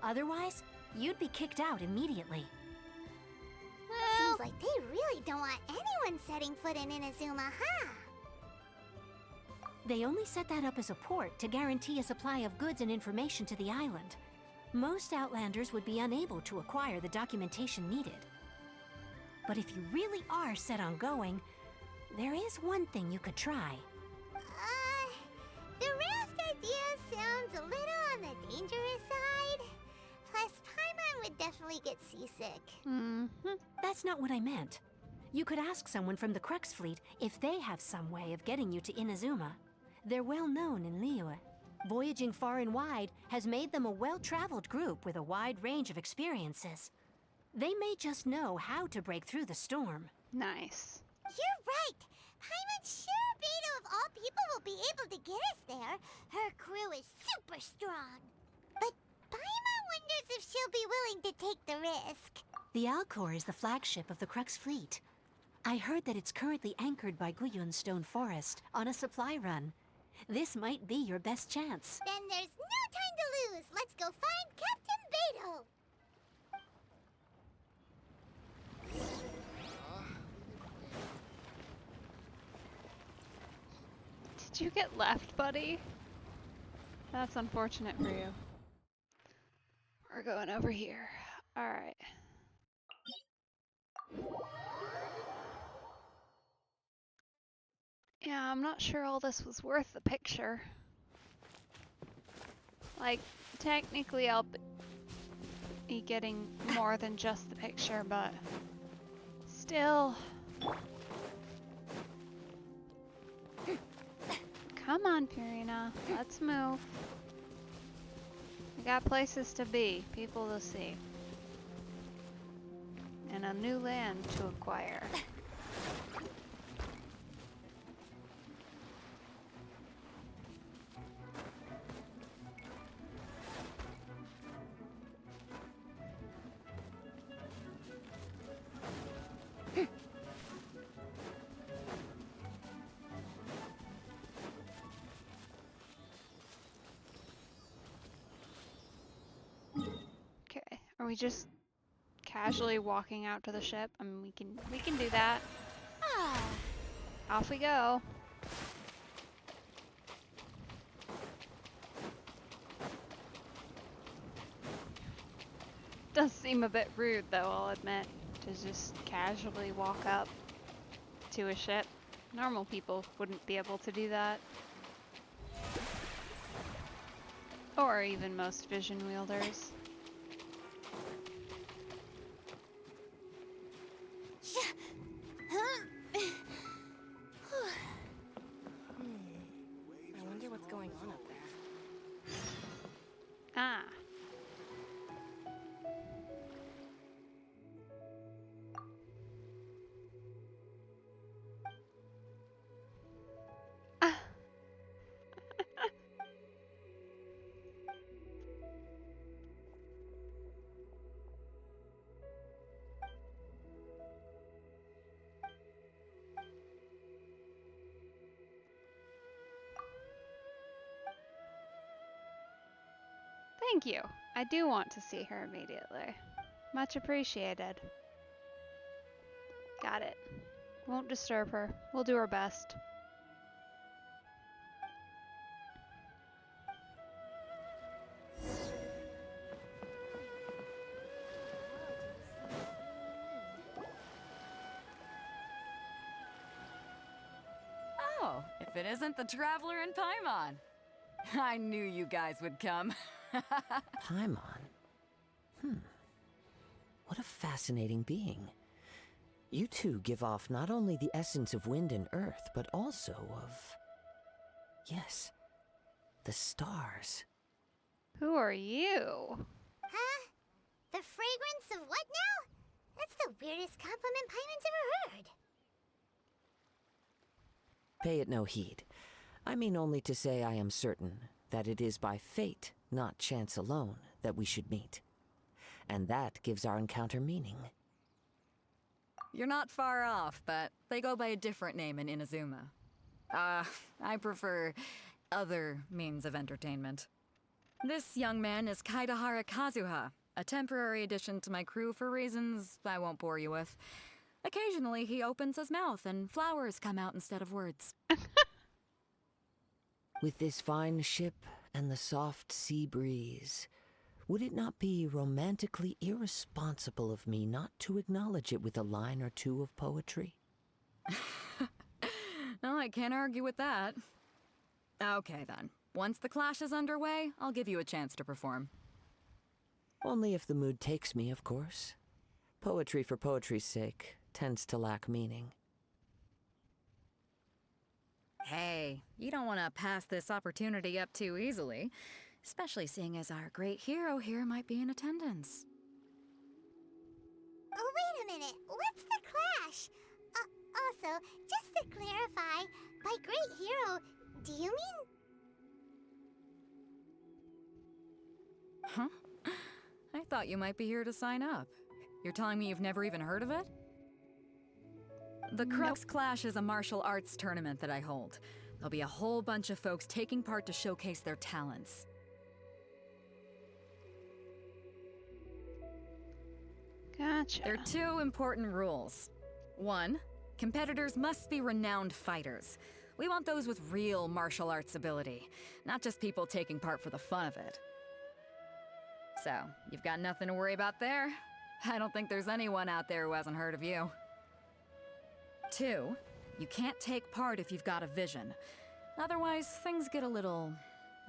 Otherwise, you'd be kicked out immediately. Seems like they really don't want anyone setting foot in Inazuma, huh? They only set that up as a port to guarantee a supply of goods and information to the island. Most Outlanders would be unable to acquire the documentation needed. But if you really are set on going, there is one thing you could try. The raft idea sounds a little on the dangerous side. Plus, Paimon would definitely get seasick. That's not what I meant. You could ask someone from the Crux Fleet if they have some way of getting you to Inazuma. They're well known in Liyue. Voyaging far and wide has made them a well-traveled group with a wide range of experiences. They may just know how to break through the storm. Nice. You're right! Paimon's sure Beto of all people will be able to get us there. Her crew is super strong. But Paimon wonders if she'll be willing to take the risk. The Alcor is the flagship of the Crux Fleet. I heard that it's currently anchored by Guyun Stone Forest on a supply run. This might be your best chance. Then there's no time to lose. Let's go find Captain Beto. Did you get left, buddy? That's unfortunate for you. We're going over here. Alright. Yeah, I'm not sure all this was worth the picture. Like, technically I'll be getting more than just the picture, but still. Come on, Purina. Let's move. We got places to be, people to see, and a new land to acquire. Are we just casually walking out to the ship? I mean, we can do that. Off we go. Does seem a bit rude, though, I'll admit, to just casually walk up to a ship. Normal people wouldn't be able to do that. Or even most vision wielders. I wonder what's going on up there. Ah. Thank you. I do want to see her immediately. Much appreciated. Got it. Won't disturb her. We'll do our best. Oh, if it isn't the Traveler and Paimon. I knew you guys would come. Paimon? What a fascinating being. You two give off not only the essence of wind and earth, but also of... yes, the stars. Who are you? Huh? The fragrance of what now? That's the weirdest compliment Paimon's ever heard. Pay it no heed. I mean only to say I am certain that it is by fate, not chance alone, that we should meet. And that gives our encounter meaning. You're not far off, but they go by a different name in Inazuma. I prefer other means of entertainment. This young man is Kaidahara Kazuha, a temporary addition to my crew for reasons I won't bore you with. Occasionally, he opens his mouth and flowers come out instead of words. With this fine ship and the soft sea breeze, would it not be romantically irresponsible of me not to acknowledge it with a line or two of poetry? Well, I can't argue with that. Okay, then. Once the clash is underway, I'll give you a chance to perform. Only if the mood takes me, of course. Poetry for poetry's sake tends to lack meaning. Hey, you don't want to pass this opportunity up too easily, especially seeing as our great hero here might be in attendance. Oh, wait a minute. What's the clash? Also, just to clarify, by great hero, do you mean... Huh? I thought you might be here to sign up. You're telling me you've never even heard of it? The Crux Clash is a martial arts tournament that I hold. There'll be a whole bunch of folks taking part to showcase their talents. Gotcha. There are 2 important rules. 1, competitors must be renowned fighters. We want those with real martial arts ability, not just people taking part for the fun of it. So, you've got nothing to worry about there. I don't think there's anyone out there who hasn't heard of you. 2, you can't take part if you've got a vision. Otherwise, things get a little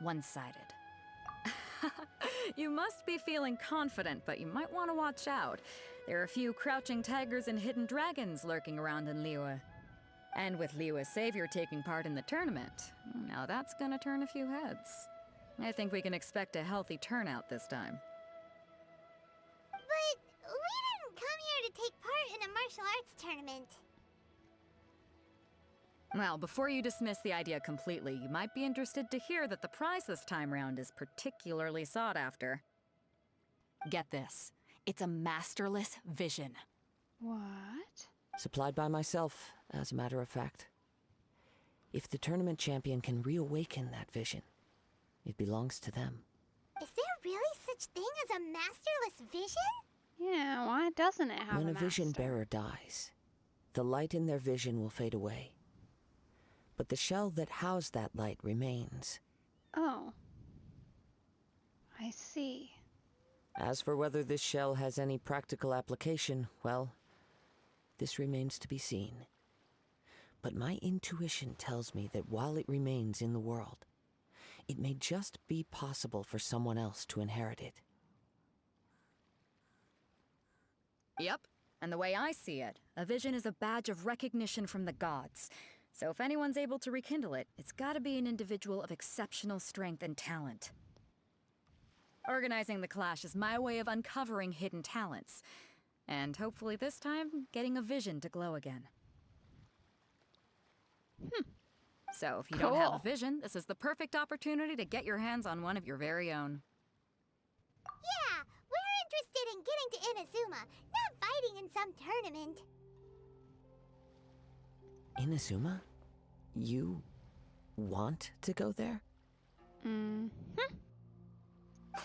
one-sided. You must be feeling confident, but you might want to watch out. There are a few crouching tigers and hidden dragons lurking around in Liyue. And with Liyue's savior taking part in the tournament, now that's gonna turn a few heads. I think we can expect a healthy turnout this time. But we didn't come here to take part in a martial arts tournament. Well, before you dismiss the idea completely, you might be interested to hear that the prize this time round is particularly sought after. Get this. It's a masterless vision. What? Supplied by myself, as a matter of fact. If the tournament champion can reawaken that vision, it belongs to them. Is there really such thing as a masterless vision? Yeah, why doesn't it have When a a vision master? bearer dies, the light in their vision will fade away. But the shell that housed that light remains. Oh. I see. As for whether this shell has any practical application, well, this remains to be seen. But my intuition tells me that while it remains in the world, it may just be possible for someone else to inherit it. Yep, and the way I see it, a vision is a badge of recognition from the gods. So if anyone's able to rekindle it, it's gotta be an individual of exceptional strength and talent. Organizing the clash is my way of uncovering hidden talents. And hopefully this time, getting a vision to glow again. So if you don't have a vision, this is the perfect opportunity to get your hands on one of your very own. Yeah, we're interested in getting to Inazuma, not fighting in some tournament. Inazuma? You want to go there?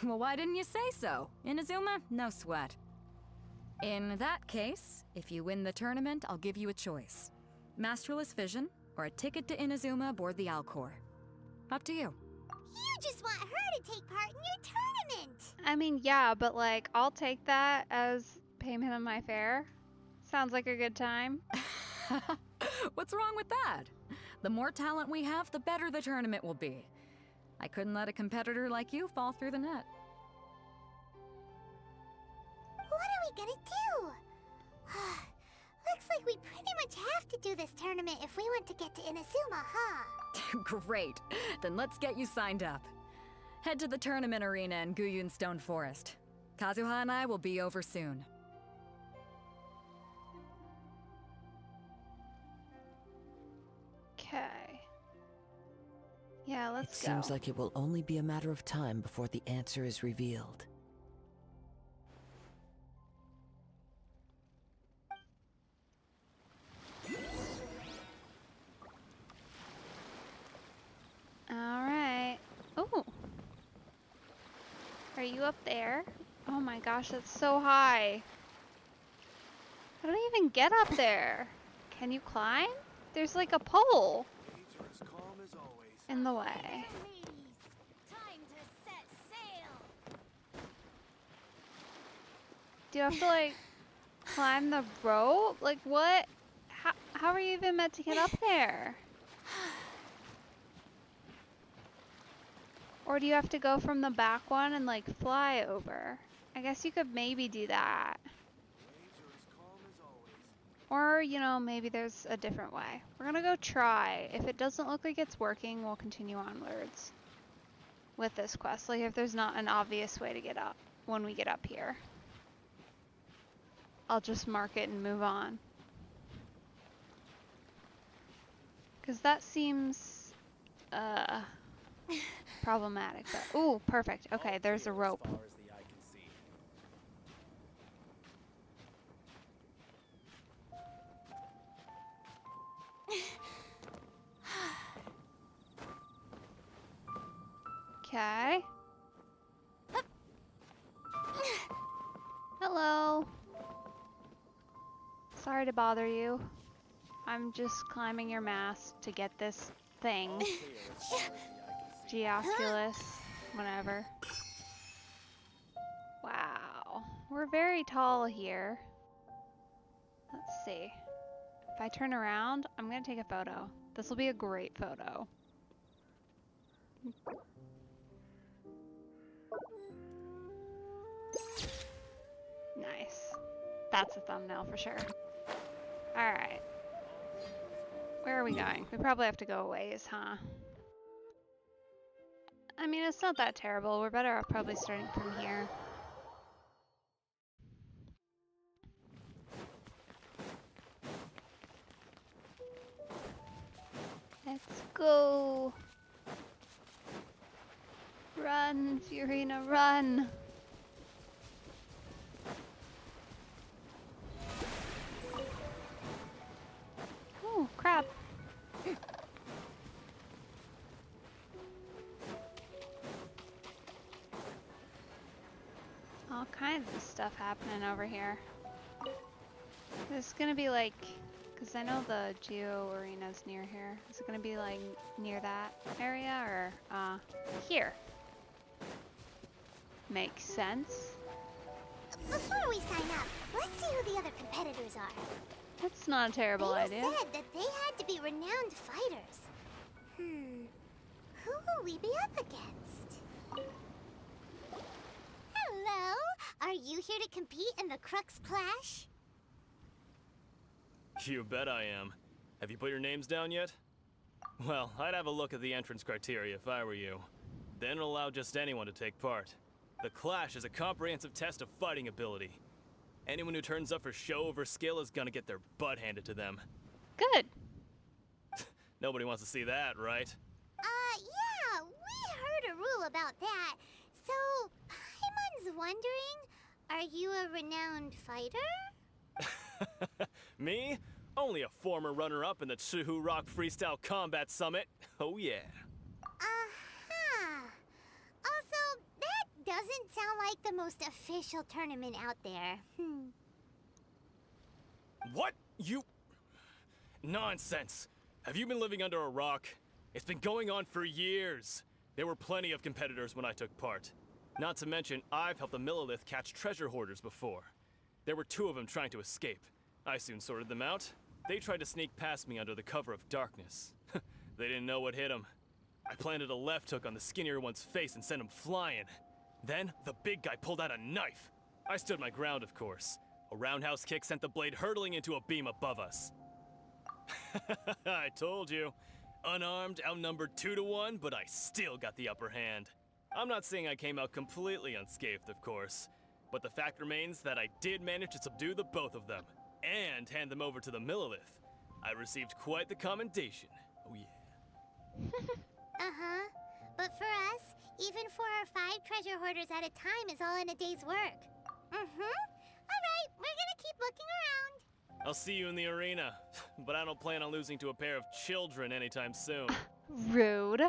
Well, why didn't you say so? Inazuma? No sweat. In that case, if you win the tournament, I'll give you a choice. Masterless Vision, or a ticket to Inazuma aboard the Alcor. Up to you. You just want her to take part in your tournament! I mean, yeah, but like, I'll take that as payment of my fare. Sounds like a good time. What's wrong with that? The more talent we have, the better the tournament will be. I couldn't let a competitor like you fall through the net. What are we gonna do? Looks like we pretty much have to do this tournament if we want to get to Inazuma, huh? Great. Then let's get you signed up. Head to the tournament arena in Guyun Stone Forest. Kazuha and I will be over soon. Okay. Yeah, let's It go. seems like it will only be a matter of time before the answer is revealed. you up there. Oh my gosh, that's so high. How do I even get up there? Can you climb? There's like a pole in the way. Do you have to like climb the rope? Like what? How are you even meant to get up there? Or do you have to go from the back one and like fly over? I guess you could maybe do that. Or, you know, maybe there's a different way. We're gonna go try. If it doesn't look like it's working, we'll continue onwards with this quest. Like if there's not an obvious way to get up when we get up here, I'll just mark it and move on. Because that seems problematic. But, ooh, perfect. Okay, there's a rope. Okay. Hello. Sorry to bother you. I'm just climbing your mast to get this thing. Geoculus, whatever. Wow. We're very tall here. Let's see. If I turn around, I'm gonna take a photo. This will be a great photo. Nice. That's a thumbnail for sure. Alright. Where are we going? We probably have to go a ways, huh? I mean, it's not that terrible. We're better off probably starting from here. Let's go. Run, Fiorina, run. Oh, crap. All kinds of stuff happening over here. This is gonna be like, because I know the Geo Arena's near here. Is it gonna be like near that area or here? Makes sense. Before we sign up, let's see who the other competitors are. That's not a terrible idea. They said that they had to be renowned fighters. Who will we be up against? Hello? Are you here to compete in the Crux Clash? You bet I am. Have you put your names down yet? Well, I'd have a look at the entrance criteria if I were you. Then it'll allow just anyone to take part. The Clash is a comprehensive test of fighting ability. Anyone who turns up for show over skill is gonna get their butt handed to them. Good. Nobody wants to see that, right? Yeah, we heard a rule about that. So, Paimon's wondering, are you a renowned fighter? Me? Only a former runner-up in the Chihu Rock Freestyle Combat Summit. Oh yeah. Also, that doesn't sound like the most official tournament out there. What? You... Nonsense. Have you been living under a rock? It's been going on for years. There were plenty of competitors when I took part. Not to mention, I've helped the Millilith catch treasure hoarders before. There were 2 of them trying to escape. I soon sorted them out. They tried to sneak past me under the cover of darkness. They didn't know what hit them. I planted a left hook on the skinnier one's face and sent him flying. Then, the big guy pulled out a knife. I stood my ground, of course. A roundhouse kick sent the blade hurtling into a beam above us. I told you. Unarmed, outnumbered 2 to 1, but I still got the upper hand. I'm not saying I came out completely unscathed, of course. But the fact remains that I did manage to subdue the both of them, and hand them over to the Millilith. I received quite the commendation. Oh yeah. But for us, even 4 or 5 treasure hoarders at a time is all in a day's work. Alright, we're gonna keep looking around. I'll see you in the arena, but I don't plan on losing to a pair of children anytime soon. Rude.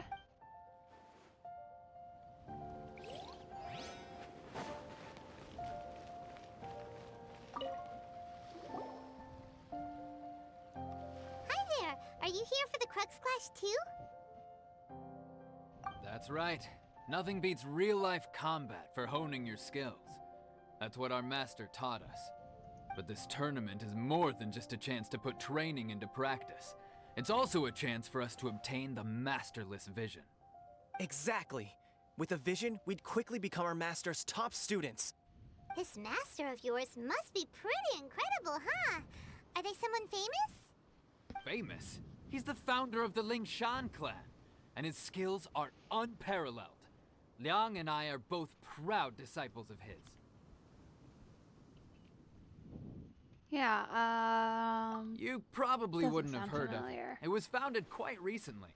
too? That's right. Nothing beats real-life combat for honing your skills. That's what our master taught us. But this tournament is more than just a chance to put training into practice. It's also a chance for us to obtain the masterless vision. Exactly. With a vision, we'd quickly become our master's top students. This master of yours must be pretty incredible, huh? Are they someone famous? Famous? He's the founder of the Lingshan clan, and his skills are unparalleled. Liang and I are both proud disciples of his. Yeah, You probably doesn't wouldn't have sound heard familiar. of it. It was founded quite recently.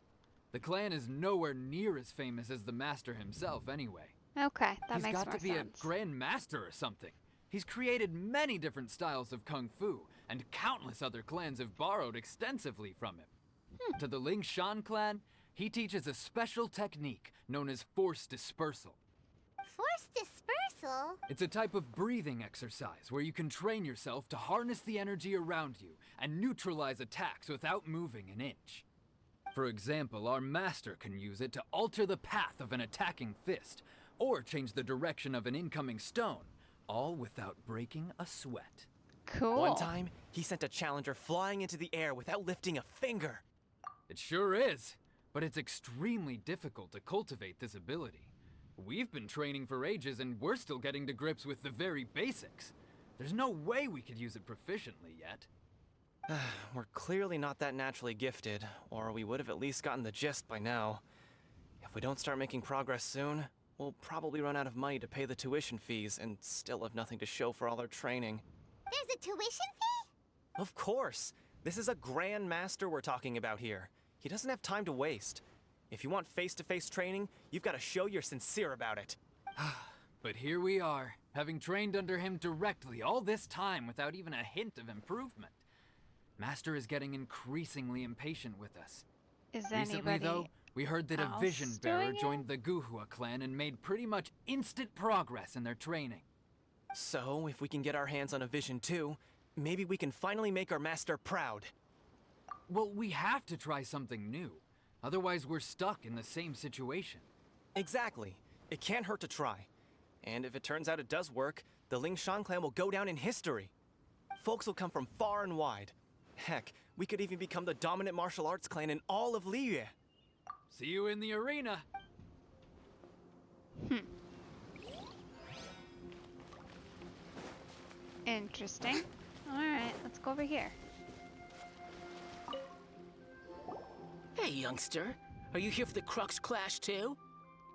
The clan is nowhere near as famous as the master himself anyway. Okay, that He's makes got more to be sense. a grand master or something. He's created many different styles of kung fu, and countless other clans have borrowed extensively from him. To the Lingshan clan, he teaches a special technique known as force dispersal. Force dispersal? It's a type of breathing exercise where you can train yourself to harness the energy around you and neutralize attacks without moving an inch. For example, our master can use it to alter the path of an attacking fist, or change the direction of an incoming stone, all without breaking a sweat. Cool. One time, he sent a challenger flying into the air without lifting a finger. It sure is, but it's extremely difficult to cultivate this ability. We've been training for ages and we're still getting to grips with the very basics. There's no way we could use it proficiently yet. We're clearly not that naturally gifted, or we would have at least gotten the gist by now. If we don't start making progress soon, we'll probably run out of money to pay the tuition fees and still have nothing to show for all our training. There's a tuition fee? Of course! This is a grand master we're talking about here. He doesn't have time to waste. If you want face-to-face training, you've got to show you're sincere about it. But here we are, having trained under him directly all this time without even a hint of improvement. Master is getting increasingly impatient with us. Is Recently, anybody though, we heard that a else vision bearer doing it? joined the Guhua clan and made pretty much instant progress in their training. So, if we can get our hands on a vision too, maybe we can finally make our master proud. Well, we have to try something new. Otherwise, we're stuck in the same situation. Exactly. It can't hurt to try. And if it turns out it does work, the Lingshan clan will go down in history. Folks will come from far and wide. Heck, we could even become the dominant martial arts clan in all of Liyue. See you in the arena. Interesting. Alright, let's go over here. Hey, youngster. Are you here for the Crux Clash too?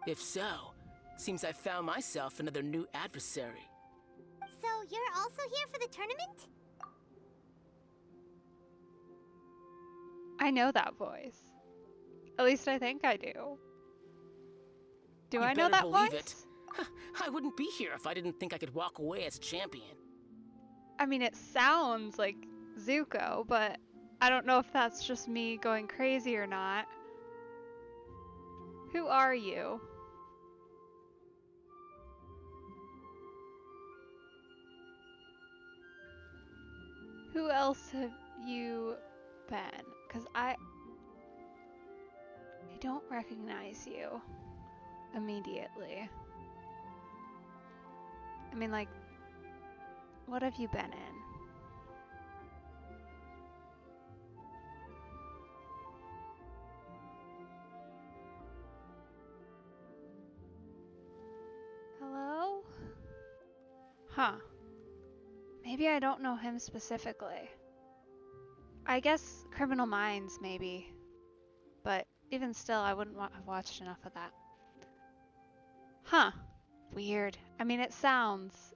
If so, seems I found myself another new adversary. So you're also here for the tournament? I know that voice. At least I think I do. Do You I know better that believe voice? it. I wouldn't be here if I didn't think I could walk away as champion. I mean, it sounds like Zuko, but I don't know if that's just me going crazy or not. Who are you? Who else have you been? Because I don't recognize you immediately. I mean, like, what have you been in? Hello? Huh. Maybe I don't know him specifically. I guess Criminal Minds, maybe. But even still, I wouldn't have watched enough of that. Huh. Weird. I mean, it sounds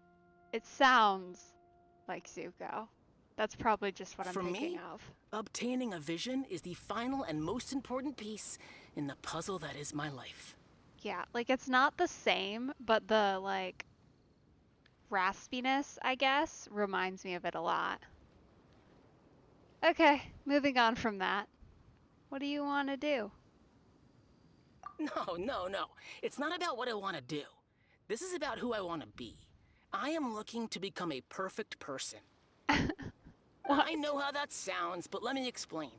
like Zuko. That's probably just what I'm For thinking me, of. obtaining a vision is the final and most important piece in the puzzle that is my life. Yeah, like it's not the same, but the like raspiness, I guess, reminds me of it a lot. Okay, moving on from that. What do you want to do? No. It's not about what I want to do. This is about who I want to be. I am looking to become a perfect person. I know how that sounds, but let me explain.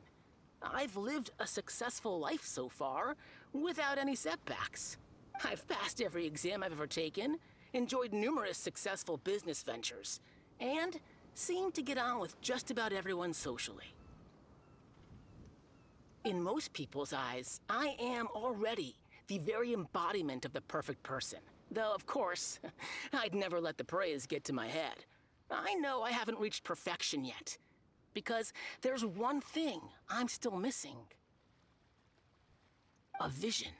I've lived a successful life so far, without any setbacks. I've passed every exam I've ever taken, enjoyed numerous successful business ventures, and seem to get on with just about everyone socially. In most people's eyes, I am already the very embodiment of the perfect person. Though, of course, I'd never let the praise get to my head. I know I haven't reached perfection yet, because there's one thing I'm still missing. A vision.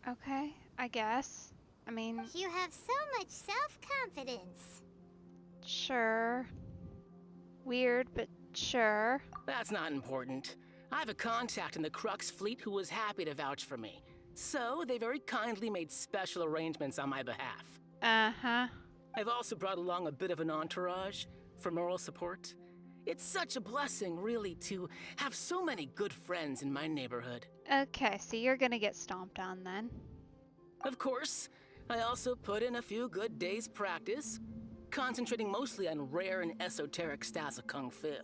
Okay, I guess. I mean, You have so much self-confidence. sure. Weird, but sure. That's not important. I have a contact in the Crux fleet who was happy to vouch for me. So, they very kindly made special arrangements on my behalf. Uh-huh. I've also brought along a bit of an entourage for moral support. It's such a blessing, really, to have so many good friends in my neighborhood. Okay, so you're gonna get stomped on then. Of course, I also put in a few good days' practice, concentrating mostly on rare and esoteric styles of Kung Fu.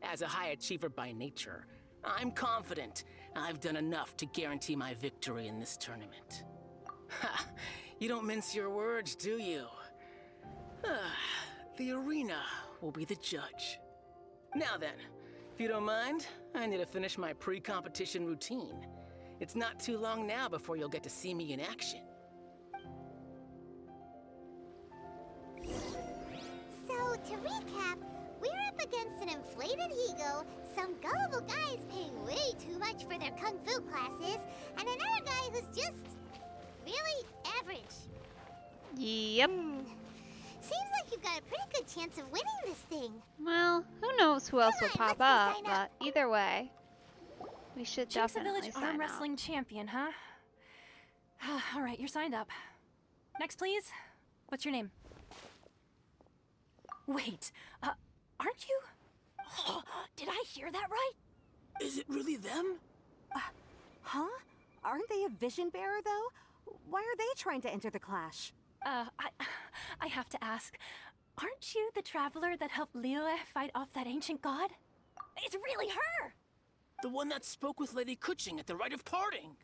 As a high achiever by nature, I'm confident I've done enough to guarantee my victory in this tournament. Ha! You don't mince your words, do you? The arena will be the judge. Now then, if you don't mind, I need to finish my pre-competition routine. It's not too long now before you'll get to see me in action. So, to recap, we're up against an inflated ego, some gullible guys paying way too much for their kung fu classes, and another guy who's just really average. Yep. Seems like you've got a pretty good chance of winning this thing. Well, who knows who else will Come on, pop let's go up, sign up. but either way, we should Jinx the definitely Village sign Arm up. Wrestling Champion, huh? All right, you're signed up. Next, please. What's your name? Wait, aren't you? Did I hear that right? Is it really them? Huh? Aren't they a vision bearer, though? Why are they trying to enter the clash? I have to ask, aren't you the traveler that helped Liyue fight off that ancient god? It's really her! The one that spoke with Lady Kuching at the rite of parting.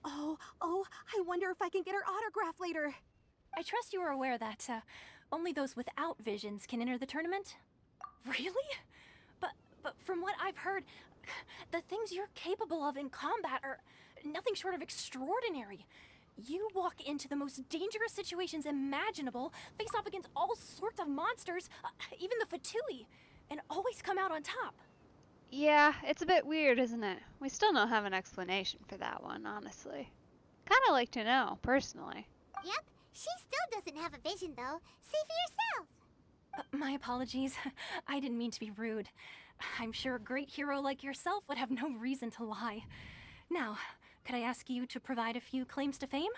Oh, I wonder if I can get her autograph later. I trust you are aware that, only those without visions can enter the tournament? Really? But from what I've heard, the things you're capable of in combat are nothing short of extraordinary. You walk into the most dangerous situations imaginable, face off against all sorts of monsters, even the Fatui, and always come out on top. Yeah, it's a bit weird, isn't it? We still don't have an explanation for that one, honestly. Kinda like to know, personally. Yep, she still doesn't have a vision, though. See for yourself. My apologies. I didn't mean to be rude. I'm sure a great hero like yourself would have no reason to lie. Now, could I ask you to provide a few claims to fame?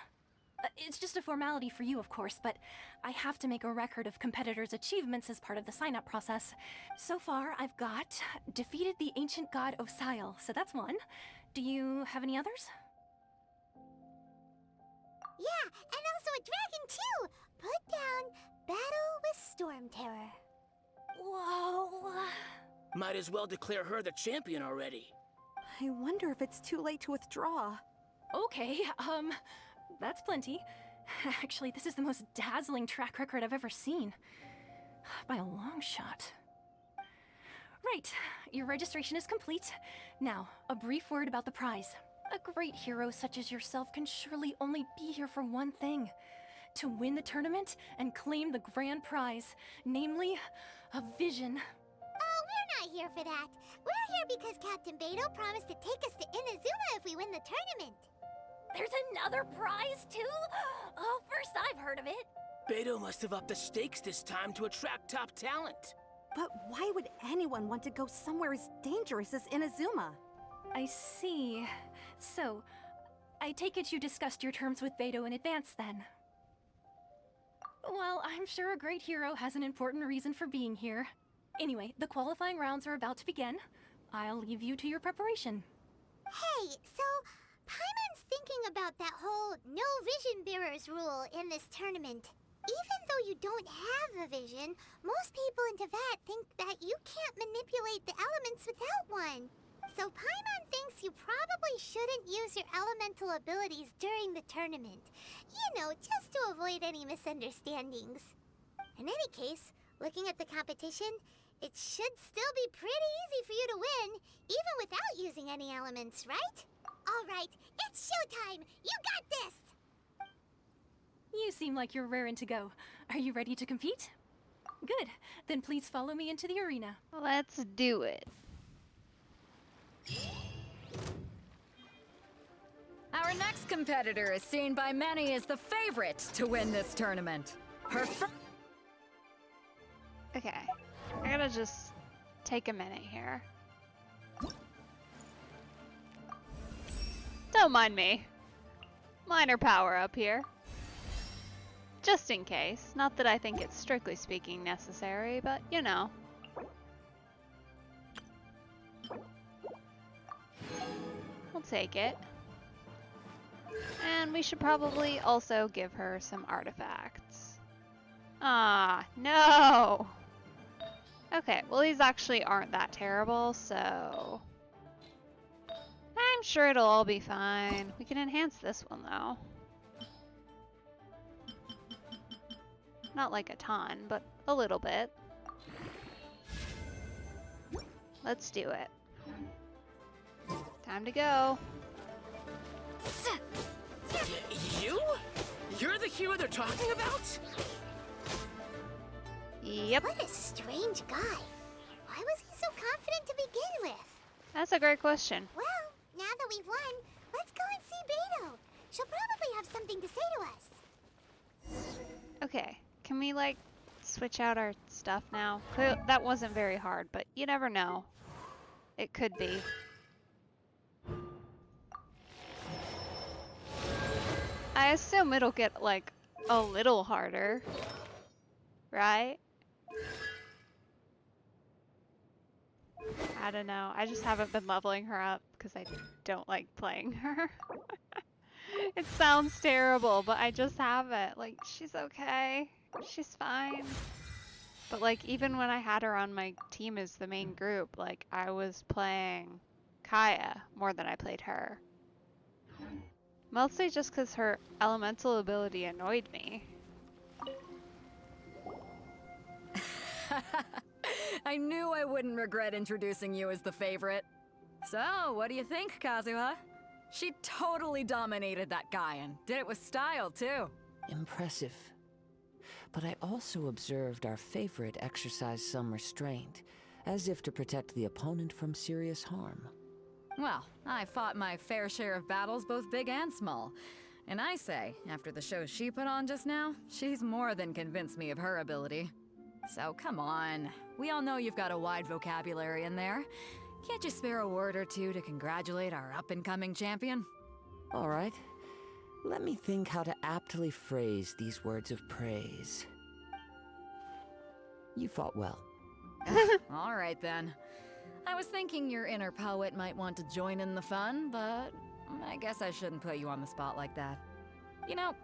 It's just a formality for you, of course, but I have to make a record of competitors' achievements as part of the sign-up process. So far, I've got defeated the ancient god Osial, so that's one. Do you have any others? Yeah, and also a dragon, too. Put down Battle with Storm Terror. Whoa. Might as well declare her the champion already. I wonder if it's too late to withdraw. Okay, that's plenty. Actually, this is the most dazzling track record I've ever seen. By a long shot. Right, your registration is complete. Now, a brief word about the prize. A great hero such as yourself can surely only be here for one thing. To win the tournament and claim the grand prize, namely, a vision. Oh, we're not here for that. We're here because Captain Beidou promised to take us to Inazuma if we win the tournament. There's another prize, too? Oh, first I've heard of it. Beidou must have upped the stakes this time to attract top talent. But why would anyone want to go somewhere as dangerous as Inazuma? I see. So, I take it you discussed your terms with Beidou in advance, then? Well, I'm sure a great hero has an important reason for being here. Anyway, the qualifying rounds are about to begin. I'll leave you to your preparation. Hey, so Paimon's thinking about that whole no vision bearers rule in this tournament. Even though you don't have a vision, most people in Teyvat think that you can't manipulate the elements without one. So Paimon thinks you probably shouldn't use your elemental abilities during the tournament. You know, just to avoid any misunderstandings. In any case, looking at the competition, it should still be pretty easy for you to win, even without using any elements, right? All right, it's showtime! You got this! You seem like you're raring to go. Are you ready to compete? Good. Then please follow me into the arena. Let's do it. Our next competitor is seen by many as the favorite to win this tournament. Her Okay, I gotta just take a minute here. Don't mind me. Minor power up here. Just in case. Not that I think it's strictly speaking necessary, but you know. We'll take it. And we should probably also give her some artifacts. Ah, no! Okay, well these actually aren't that terrible, so... I'm sure it'll all be fine. We can enhance this one though. Not like a ton, but a little bit. Let's do it. Time to go. You? You're the hero they're talking about? Yep. What a strange guy. Why was he so confident to begin with? That's a great question. Well, now that we've won, let's go and see Beto. She'll probably have something to say to us. Okay, can we like switch out our stuff now? That wasn't very hard, but you never know. It could be. I assume it'll get like a little harder, right? I don't know. I just haven't been leveling her up because I don't like playing her. It sounds terrible, but I just haven't. Like, she's okay. She's fine. But like, even when I had her on my team as the main group, like, I was playing Kaya more than I played her. Mostly just because her elemental ability annoyed me. I knew I wouldn't regret introducing you as the favorite. So, what do you think, Kazuha? She totally dominated that guy and did it with style, too. Impressive. But I also observed our favorite exercise some restraint, as if to protect the opponent from serious harm. Well, I fought my fair share of battles, both big and small. And I say, after the show she put on just now, she's more than convinced me of her ability. So come on, we all know you've got a wide vocabulary in there. Can't you spare a word or two to congratulate our up-and-coming champion? All right. Let me think how to aptly phrase these words of praise. You fought well. All right then. I was thinking your inner poet might want to join in the fun, but I guess I shouldn't put you on the spot like that. You know,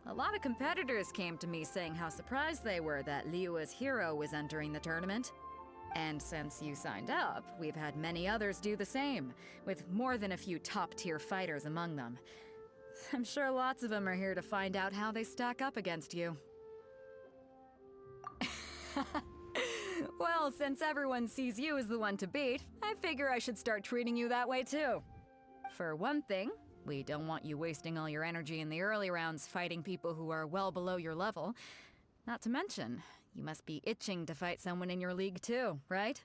a lot of competitors came to me saying how surprised they were that Liyue's hero was entering the tournament. And since you signed up, we've had many others do the same, with more than a few top-tier fighters among them. I'm sure lots of them are here to find out how they stack up against you. Well, since everyone sees you as the one to beat, I figure I should start treating you that way too. For one thing, we don't want you wasting all your energy in the early rounds fighting people who are well below your level. Not to mention, you must be itching to fight someone in your league too, right?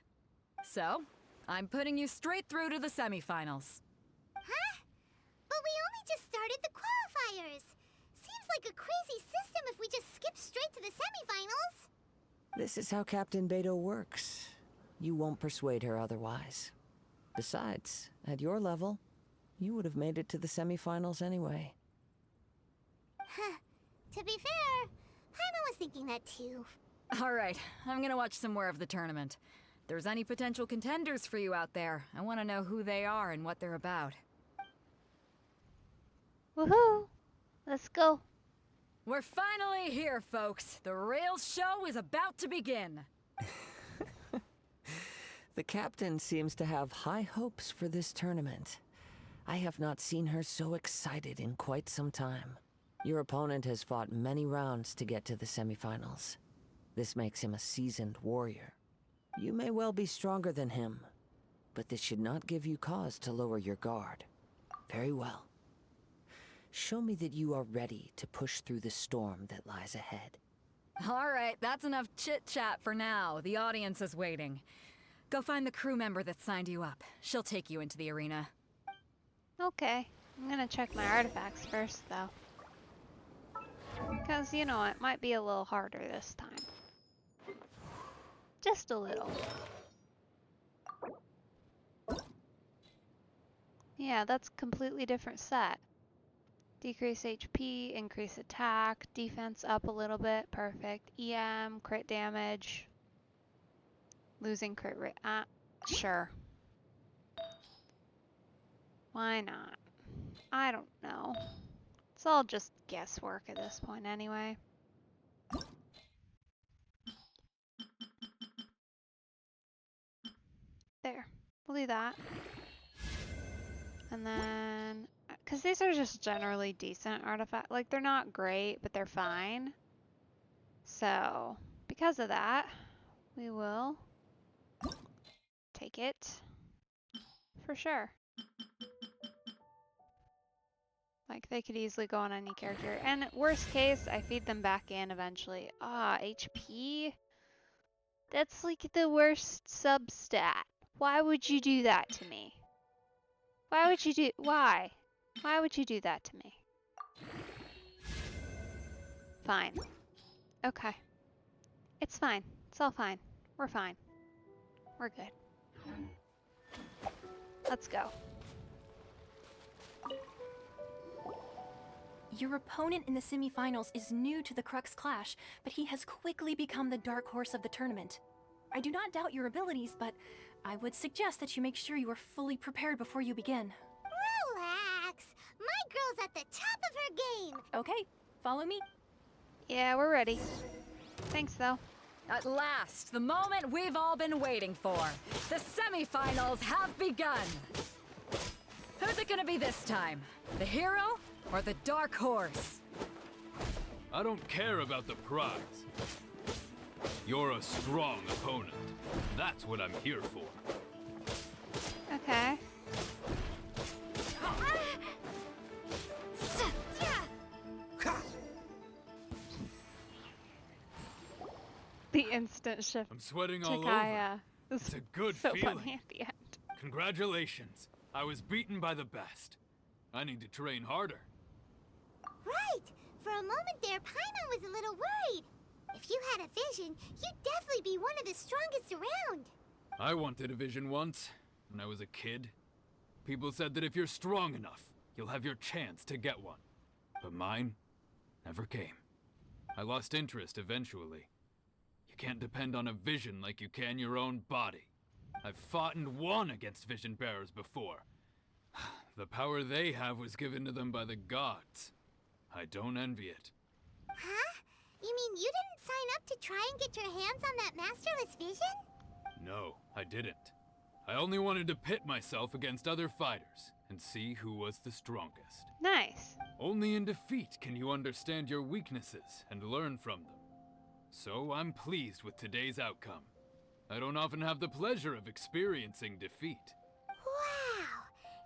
So, I'm putting you straight through to the semifinals. Huh? But we only just started the qualifiers. Seems like a crazy system if we just skip straight to the semifinals. This is how Captain Beto works. You won't persuade her otherwise. Besides, at your level, you would have made it to the semifinals anyway. Huh. To be fair, Paimon was thinking that too. All right, I'm gonna watch some more of the tournament. If there's any potential contenders for you out there, I want to know who they are and what they're about. Woohoo! Let's go. We're finally here, folks. The real show is about to begin. The captain seems to have high hopes for this tournament. I have not seen her so excited in quite some time. Your opponent has fought many rounds to get to the semifinals. This makes him a seasoned warrior. You may well be stronger than him, but this should not give you cause to lower your guard. Very well. Show me that you are ready to push through the storm that lies ahead. All right, that's enough chit-chat for now. The audience is waiting. Go find the crew member that signed you up. She'll take you into the arena. Okay, I'm gonna check my artifacts first, though. Because, you know, it might be a little harder this time. Just a little. Yeah, that's a completely different set. Decrease HP, increase attack, defense up a little bit, perfect. EM, crit damage. Losing crit rate, sure. Why not? I don't know. It's all just guesswork at this point anyway. There, we'll do that. And then, because these are just generally decent artifacts. Like, they're not great, but they're fine. So, because of that, we will take it for sure. Like, they could easily go on any character. And worst case, I feed them back in eventually. HP? That's like the worst substat. Why would you do that to me? Why would you do, why? Why would you do that to me? Fine. Okay. It's fine. It's all fine. We're fine. We're good. Let's go. Your opponent in the semifinals is new to the Crux Clash, but he has quickly become the dark horse of the tournament. I do not doubt your abilities, but I would suggest that you make sure you are fully prepared before you begin. Relax. My girl's at the top of her game. Okay, follow me. Yeah, we're ready. Thanks, though. At last, the moment we've all been waiting for. The semifinals have begun. Who's it gonna be this time? The hero or the dark horse? I don't care about the prize. You're a strong opponent. That's what I'm here for. Okay. The instant shift. I'm sweating to all Kaya. over. It's a good so feeling. Funny at the end. Congratulations. I was beaten by the best. I need to train harder. Right. For a moment there, Paimon was a little worried. If you had a vision, you'd definitely be one of the strongest around. I wanted a vision once, when I was a kid. People said that if you're strong enough, you'll have your chance to get one. But mine never came. I lost interest eventually. You can't depend on a vision like you can your own body. I've fought and won against vision bearers before. The power they have was given to them by the gods. I don't envy it. Huh? You mean you didn't sign up to try and get your hands on that masterless vision? No, I didn't. I only wanted to pit myself against other fighters and see who was the strongest. Nice. Only in defeat can you understand your weaknesses and learn from them. So I'm pleased with today's outcome. I don't often have the pleasure of experiencing defeat. Wow!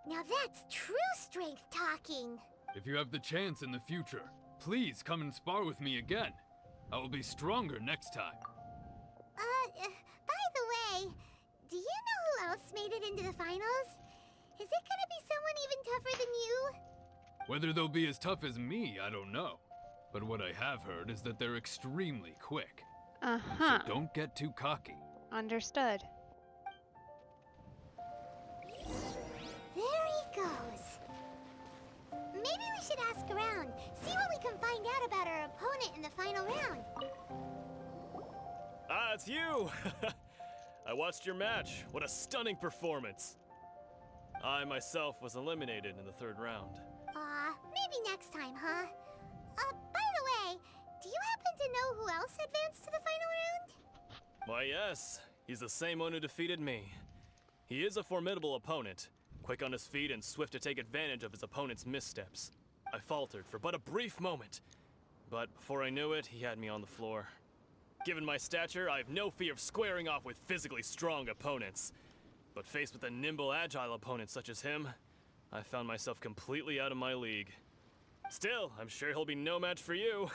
Now that's true strength talking. If you have the chance in the future, please come and spar with me again. I will be stronger next time. By the way, do you know who else made it into the finals? Is it gonna be someone even tougher than you? Whether they'll be as tough as me, I don't know. But what I have heard is that they're extremely quick. Uh-huh. So don't get too cocky. Understood. There he goes. Maybe we should ask around, see what we can find out about our opponent in the final round. Ah, it's you! I watched your match. What a stunning performance. I myself was eliminated in the third round. Maybe next time, huh? By the who else advanced to the final round? Why, yes. He's the same one who defeated me. He is a formidable opponent, quick on his feet and swift to take advantage of his opponent's missteps. I faltered for but a brief moment, but before I knew it, he had me on the floor. Given my stature, I have no fear of squaring off with physically strong opponents. But faced with a nimble, agile opponent such as him, I found myself completely out of my league. Still, I'm sure he'll be no match for you.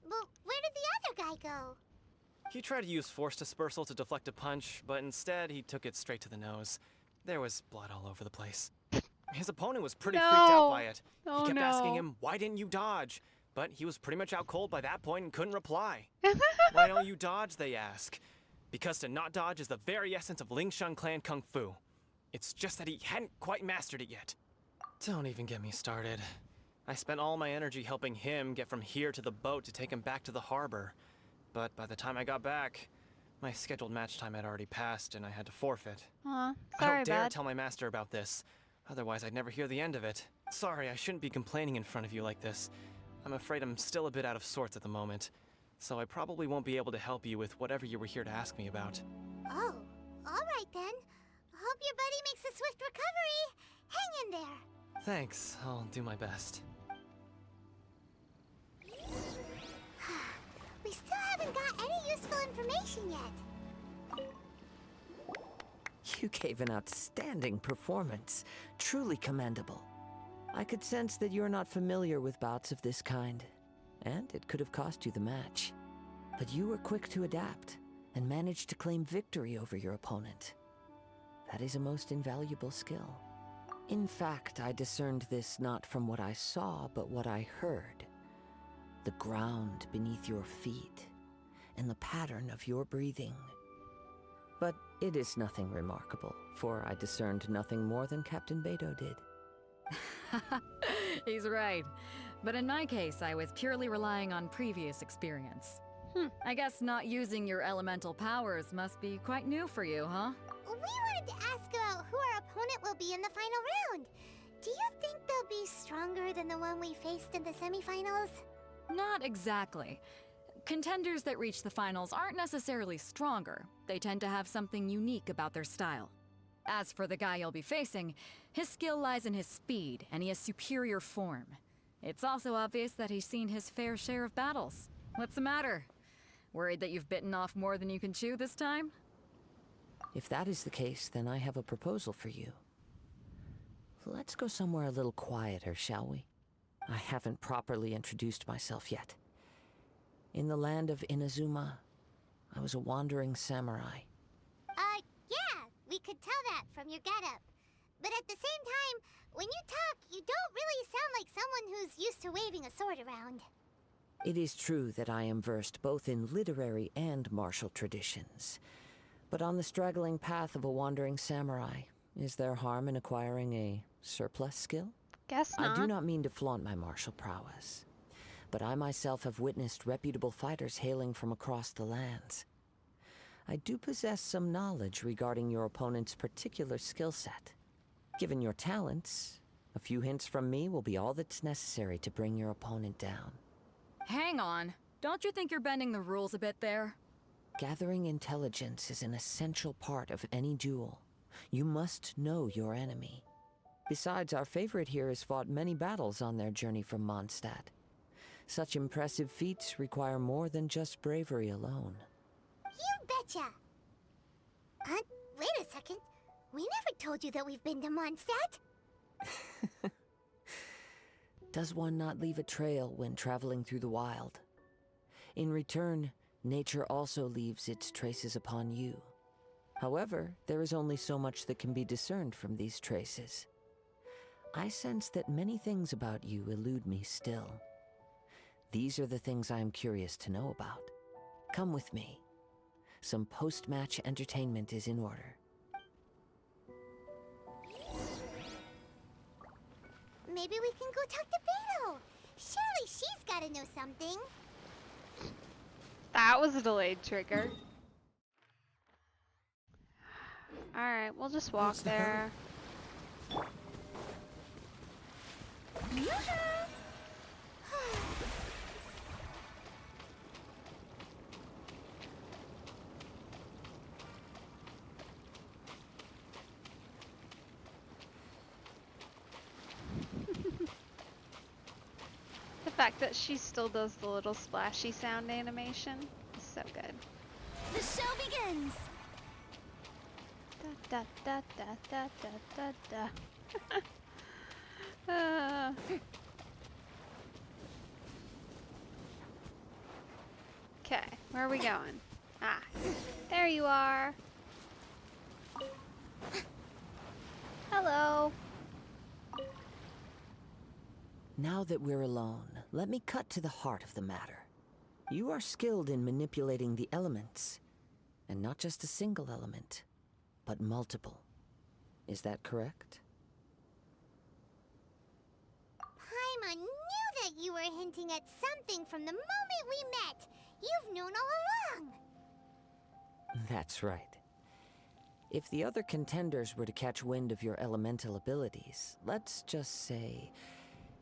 Well, where did the other guy go? He tried to use force dispersal to deflect a punch, but instead he took it straight to the nose. There was blood all over the place. His opponent was pretty freaked out by it. He kept asking him, "Why didn't you dodge?" But he was pretty much out cold by that point and couldn't reply. "Why don't you dodge?" they ask. Because to not dodge is the very essence of Lingsheng clan kung fu. It's just that he hadn't quite mastered it yet. Don't even get me started. I spent all my energy helping him get from here to the boat to take him back to the harbor. But by the time I got back, my scheduled match time had already passed and I had to forfeit. Aw, I sorry, don't dare bud. tell my master about this. Otherwise, I'd never hear the end of it. Sorry, I shouldn't be complaining in front of you like this. I'm afraid I'm still a bit out of sorts at the moment. So I probably won't be able to help you with whatever you were here to ask me about. Oh, alright then. Hope your buddy makes a swift recovery. Hang in there. Thanks, I'll do my best. We still haven't got any useful information yet. You gave an outstanding performance. Truly commendable. I could sense that you're not familiar with bouts of this kind, and it could have cost you the match. But you were quick to adapt, and managed to claim victory over your opponent. That is a most invaluable skill. In fact, I discerned this not from what I saw, but what I heard. The ground beneath your feet, and the pattern of your breathing. But it is nothing remarkable, for I discerned nothing more than Captain Beto did. He's right. But in my case, I was purely relying on previous experience. I guess not using your elemental powers must be quite new for you, huh? We wanted to ask about who our opponent will be in the final round. Do you think they'll be stronger than the one we faced in the semifinals? Not exactly. Contenders that reach the finals aren't necessarily stronger. They tend to have something unique about their style. As for the guy you'll be facing, his skill lies in his speed, and he has superior form. It's also obvious that he's seen his fair share of battles. What's the matter? Worried that you've bitten off more than you can chew this time? If that is the case, then I have a proposal for you. Let's go somewhere a little quieter, shall we? I haven't properly introduced myself yet. In the land of Inazuma, I was a wandering samurai. Yeah, we could tell that from your getup. But at the same time, when you talk, you don't really sound like someone who's used to waving a sword around. It is true that I am versed both in literary and martial traditions. But on the straggling path of a wandering samurai, is there harm in acquiring a surplus skill? Guess not. I do not mean to flaunt my martial prowess, but I myself have witnessed reputable fighters hailing from across the lands. I do possess some knowledge regarding your opponent's particular skill set. Given your talents, a few hints from me will be all that's necessary to bring your opponent down. Hang on. Don't you think you're bending the rules a bit there? Gathering intelligence is an essential part of any duel. You must know your enemy. Besides, our favorite here has fought many battles on their journey from Mondstadt. Such impressive feats require more than just bravery alone. You betcha! Wait a second. We never told you that we've been to Mondstadt. Does one not leave a trail when traveling through the wild? In return, nature also leaves its traces upon you. However, there is only so much that can be discerned from these traces. I sense that many things about you elude me still. These are the things I am curious to know about. Come with me. Some post-match entertainment is in order. Maybe we can go talk to Beto. Surely she's gotta know something. That was a delayed trigger. Alright, we'll just walk there. The fact that she still does the little splashy sound animation is so good. The show begins! Da da da da da da da. Okay, where are we going? Ah, there you are. Hello. Now that we're alone, let me cut to the heart of the matter. You are skilled in manipulating the elements, and not just a single element, but multiple. Is that correct? Paimon knew that you were hinting at something from the moment we met. You've known all along. That's right. If the other contenders were to catch wind of your elemental abilities, let's just say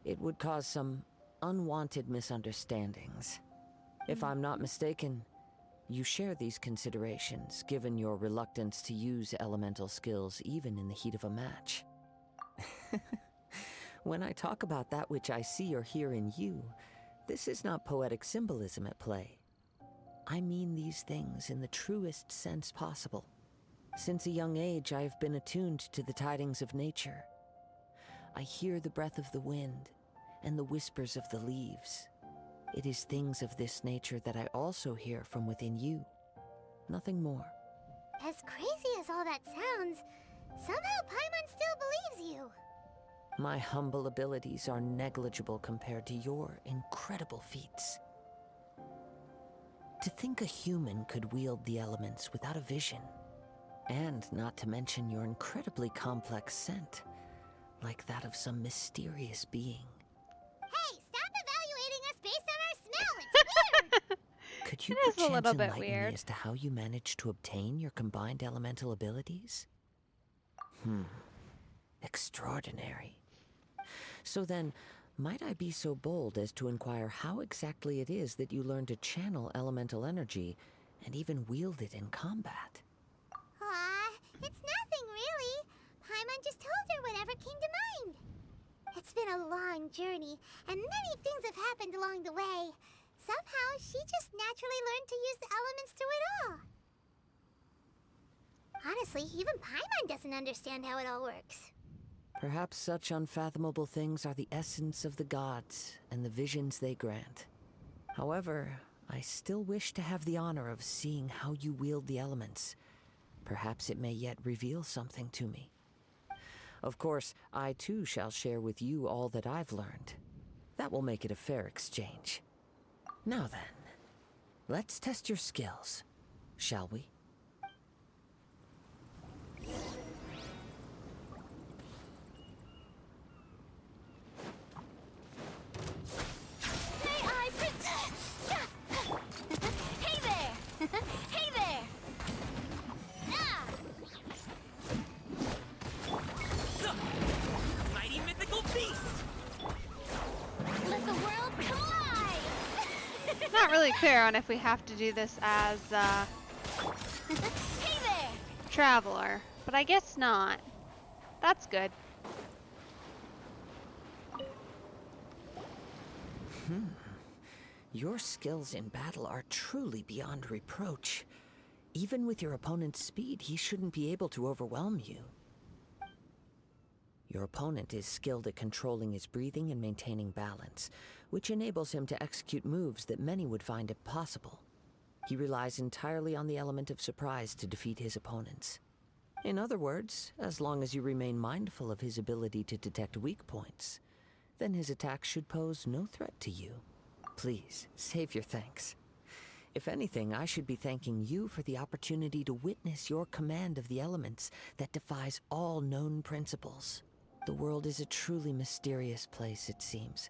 it would cause some unwanted misunderstandings. If I'm not mistaken, you share these considerations, given your reluctance to use elemental skills even in the heat of a match. When I talk about that which I see or hear in you, this is not poetic symbolism at play. I mean these things in the truest sense possible. Since a young age, I have been attuned to the tidings of nature. I hear the breath of the wind and the whispers of the leaves. It is things of this nature that I also hear from within you. Nothing more. As crazy as all that sounds, somehow Paimon still believes you. My humble abilities are negligible compared to your incredible feats. To think a human could wield the elements without a vision, and not to mention your incredibly complex scent, like that of some mysterious being. Hey, stop evaluating us based on our smell! It's weird! Could you It is a perchance little bit enlighten weird. me as to how you managed to obtain your combined elemental abilities? Extraordinary. So then, might I be so bold as to inquire how exactly it is that you learned to channel elemental energy and even wield it in combat? Aw, it's nothing really. Paimon just told her whatever came to mind. It's been a long journey, and many things have happened along the way. Somehow, she just naturally learned to use the elements through it all. Honestly, even Paimon doesn't understand how it all works. Perhaps such unfathomable things are the essence of the gods and the visions they grant. However, I still wish to have the honor of seeing how you wield the elements. Perhaps it may yet reveal something to me. Of course, I too shall share with you all that I've learned. That will make it a fair exchange. Now then, let's test your skills, shall we? May I Hey there! Hey there! Ah! Mighty mythical beast! Let the world come alive! Not really clear on if we have to do this as Hey there! Traveler, but I guess not. That's good. Your skills in battle are truly beyond reproach. Even with your opponent's speed, he shouldn't be able to overwhelm you. Your opponent is skilled at controlling his breathing and maintaining balance, which enables him to execute moves that many would find impossible. He relies entirely on the element of surprise to defeat his opponents. In other words, as long as you remain mindful of his ability to detect weak points, then his attacks should pose no threat to you. Please, save your thanks. If anything, I should be thanking you for the opportunity to witness your command of the elements that defies all known principles. The world is a truly mysterious place, it seems,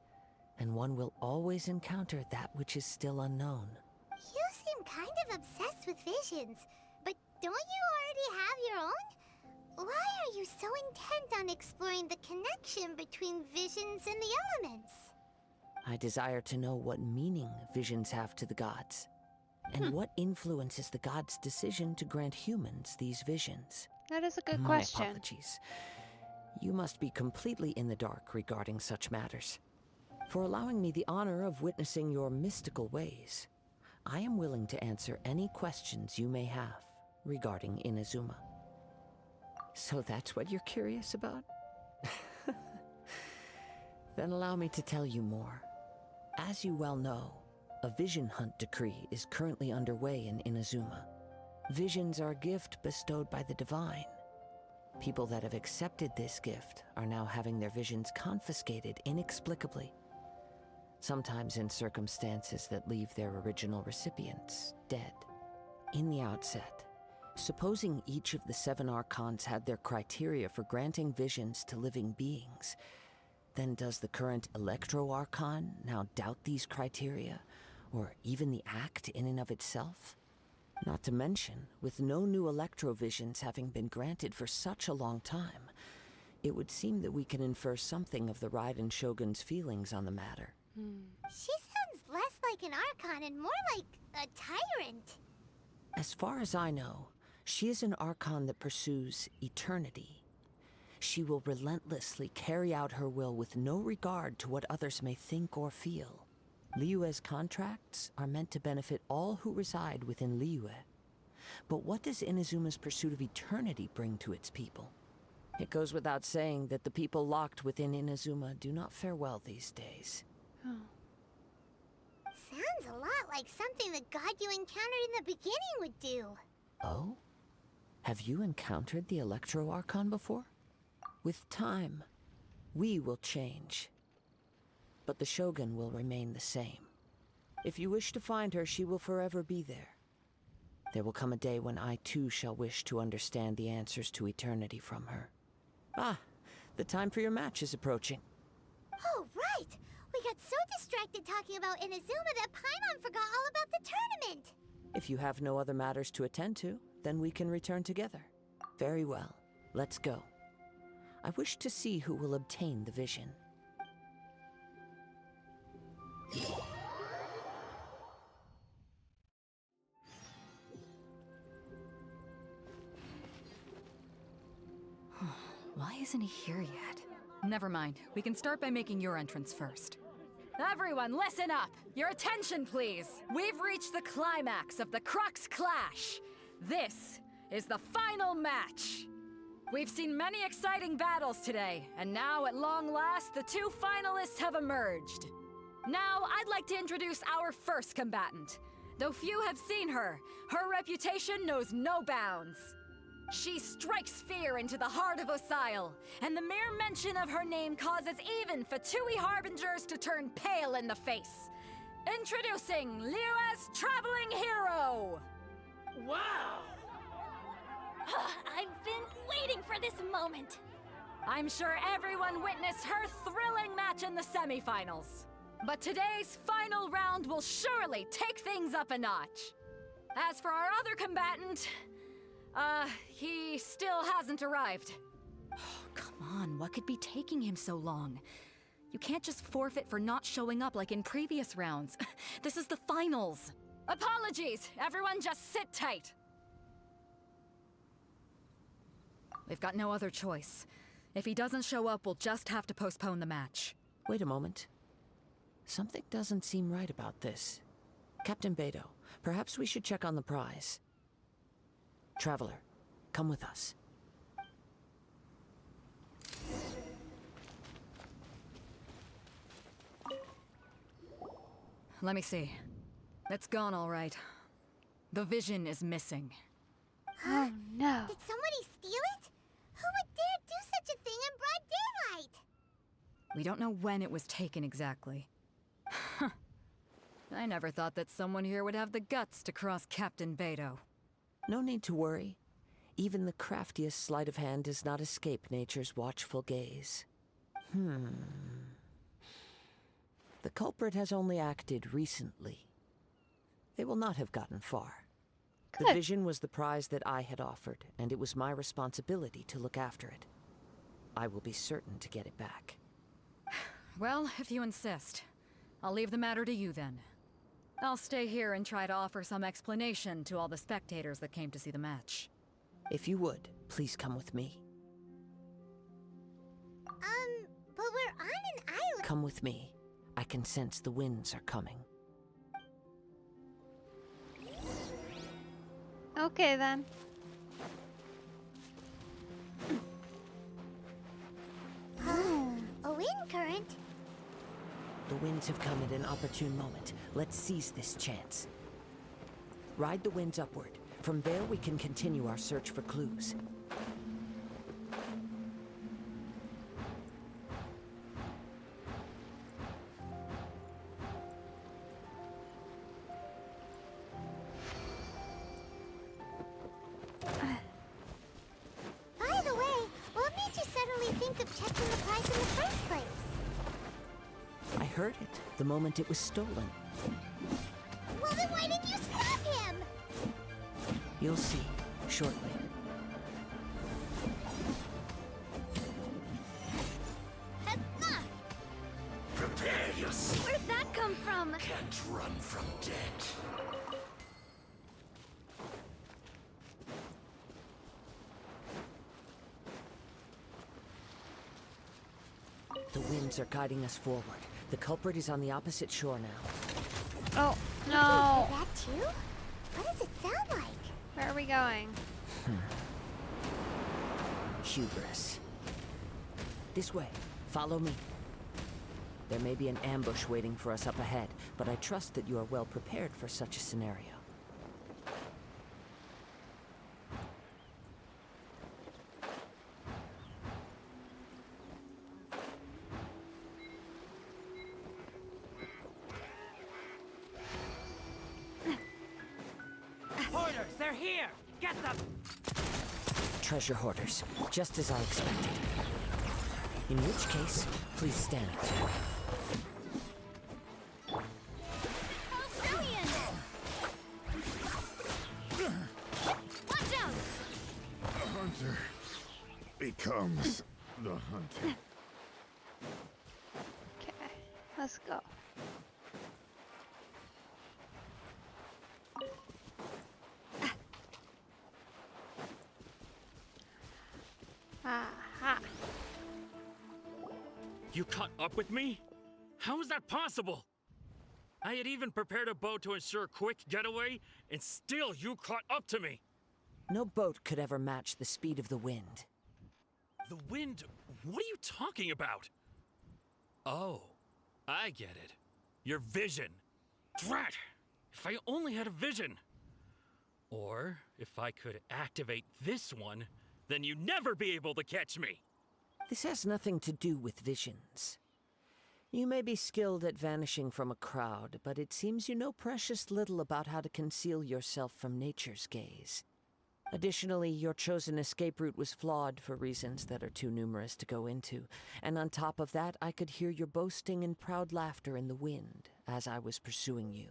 and one will always encounter that which is still unknown. You seem kind of obsessed with visions, but don't you already have your own? Why are you so intent on exploring the connection between visions and the elements? I desire to know what meaning visions have to the gods, and what influences the gods' decision to grant humans these visions. That is a good My question. apologies. You must be completely in the dark regarding such matters. For allowing me the honor of witnessing your mystical ways, I am willing to answer any questions you may have regarding Inazuma. So that's what you're curious about? Then allow me to tell you more. As you well know, a vision hunt decree is currently underway in Inazuma. Visions are a gift bestowed by the divine. People that have accepted this gift are now having their visions confiscated inexplicably, sometimes in circumstances that leave their original recipients dead. In the outset, supposing each of the 7 archons had their criteria for granting visions to living beings, then does the current Electro-Archon now doubt these criteria, or even the act in and of itself? Not to mention, with no new Electro-Visions having been granted for such a long time, it would seem that we can infer something of the Raiden Shogun's feelings on the matter. She sounds less like an Archon and more like a tyrant. As far as I know, she is an Archon that pursues eternity. She will relentlessly carry out her will with no regard to what others may think or feel. Liyue's contracts are meant to benefit all who reside within Liyue. But what does Inazuma's pursuit of eternity bring to its people? It goes without saying that the people locked within Inazuma do not fare well these days. Sounds a lot like something the god you encountered in the beginning would do. Oh? Have you encountered the Electro-Archon before? With time, we will change. But the Shogun will remain the same. If you wish to find her, she will forever be there. There will come a day when I too shall wish to understand the answers to eternity from her. Ah, the time for your match is approaching. Oh, right! We got so distracted talking about Inazuma that Paimon forgot all about the tournament! If you have no other matters to attend to, then we can return together. Very well, let's go. I wish to see who will obtain the vision. Why isn't he here yet? Never mind. We can start by making your entrance first. Everyone, listen up! Your attention, please! We've reached the climax of the Crux Clash! This is the final match! We've seen many exciting battles today, and now at long last, the 2 finalists have emerged. Now, I'd like to introduce our first combatant. Though few have seen her, her reputation knows no bounds. She strikes fear into the heart of Osile, and the mere mention of her name causes even Fatui Harbingers to turn pale in the face. Introducing Liyue's traveling hero! Wow! I've been waiting for this moment. I'm sure everyone witnessed her thrilling match in the semifinals. But today's final round will surely take things up a notch. As for our other combatant, he still hasn't arrived. Oh, come on, what could be taking him so long? You can't just forfeit for not showing up like in previous rounds. This is the finals. Apologies, everyone just sit tight. We've got no other choice. If he doesn't show up, we'll just have to postpone the match. Wait a moment. Something doesn't seem right about this. Captain Beidou, perhaps we should check on the prize. Traveler, come with us. Let me see. It's gone all right. The vision is missing. Oh no. Did somebody steal it? Who would dare do such a thing in broad daylight? We don't know when it was taken exactly. I never thought that someone here would have the guts to cross Captain Beidou. No need to worry. Even the craftiest sleight of hand does not escape nature's watchful gaze. The culprit has only acted recently. They will not have gotten far. The vision was the prize that I had offered, and it was my responsibility to look after it. I will be certain to get it back. Well, if you insist. I'll leave the matter to you then. I'll stay here and try to offer some explanation to all the spectators that came to see the match. If you would, please come with me. But we're on an island. Come with me. I can sense the winds are coming. Okay then. A wind current? The winds have come at an opportune moment. Let's seize this chance. Ride the winds upward. From there, we can continue our search for clues. By the way, what made you suddenly think of checking the prize in the first place? I heard it the moment it was stolen. Well, then why didn't you stop him? You'll see shortly. Prepare yourself. Where'd that come from? Can't run from death. The winds are guiding us forward. The culprit is on the opposite shore now. Oh, You no. hear that too? What does it sound like? Where are we going? Hubris. This way. Follow me. There may be an ambush waiting for us up ahead, but I trust that you are well prepared for such a scenario. Hoarders, they're here! Get them! Treasure hoarders, just as I expected. In which case, please stand. Watch out! The hunter becomes the hunted. Okay, let's go. Aha. You caught up with me? How is that possible? I had even prepared a boat to ensure a quick getaway, and still you caught up to me. No boat could ever match the speed of the wind. The wind? What are you talking about? Oh, I get it. Your vision. Drat! If I only had a vision. Or if I could activate this one, then you'd never be able to catch me. This has nothing to do with visions. You may be skilled at vanishing from a crowd, but it seems you know precious little about how to conceal yourself from nature's gaze. Additionally, your chosen escape route was flawed for reasons that are too numerous to go into, and on top of that, I could hear your boasting and proud laughter in the wind as I was pursuing you.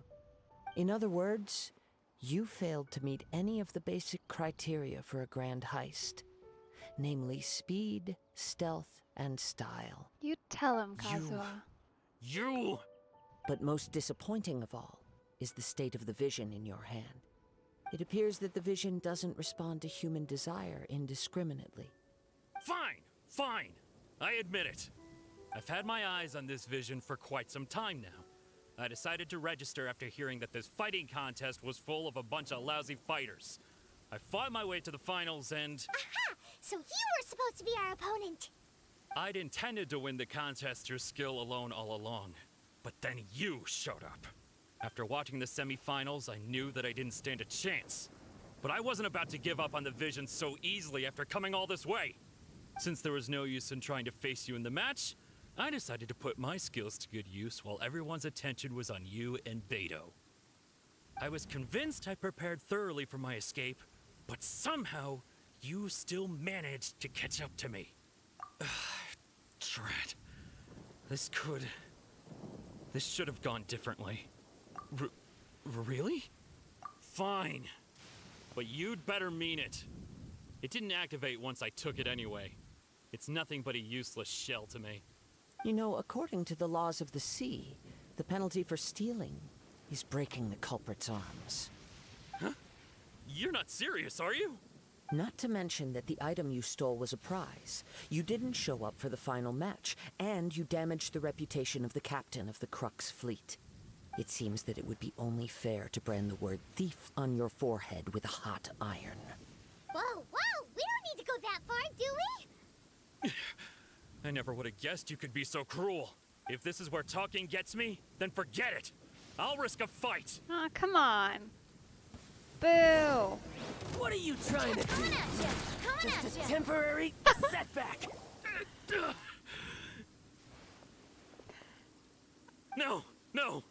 In other words, you failed to meet any of the basic criteria for a grand heist, namely speed, stealth, and style. You tell him, Kazuha. You! But most disappointing of all is the state of the vision in your hand. It appears that the vision doesn't respond to human desire indiscriminately. Fine, fine. I admit it. I've had my eyes on this vision for quite some time now. I decided to register after hearing that this fighting contest was full of a bunch of lousy fighters. I fought my way to the finals and... Aha! So you were supposed to be our opponent! I'd intended to win the contest through skill alone all along. But then you showed up. After watching the semifinals, I knew that I didn't stand a chance. But I wasn't about to give up on the vision so easily after coming all this way. Since there was no use in trying to face you in the match, I decided to put my skills to good use while everyone's attention was on you and Beto. I was convinced I prepared thoroughly for my escape, but somehow you still managed to catch up to me. Drat. This should have gone differently. Really? Fine. but you'd better mean it. It didn't activate once I took it anyway. It's nothing but a useless shell to me. You know, according to the laws of the sea, the penalty for stealing is breaking the culprit's arms. Huh? You're not serious, are you? Not to mention that the item you stole was a prize. You didn't show up for the final match, and you damaged the reputation of the captain of the Crux fleet. It seems that it would be only fair to brand the word thief on your forehead with a hot iron. Whoa, whoa! We don't need to go that far, do we? I never would have guessed you could be so cruel. If this is where talking gets me, then forget it. I'll risk a fight. Aw, come on. Boo! What are you trying to do? Just a temporary setback. No, no.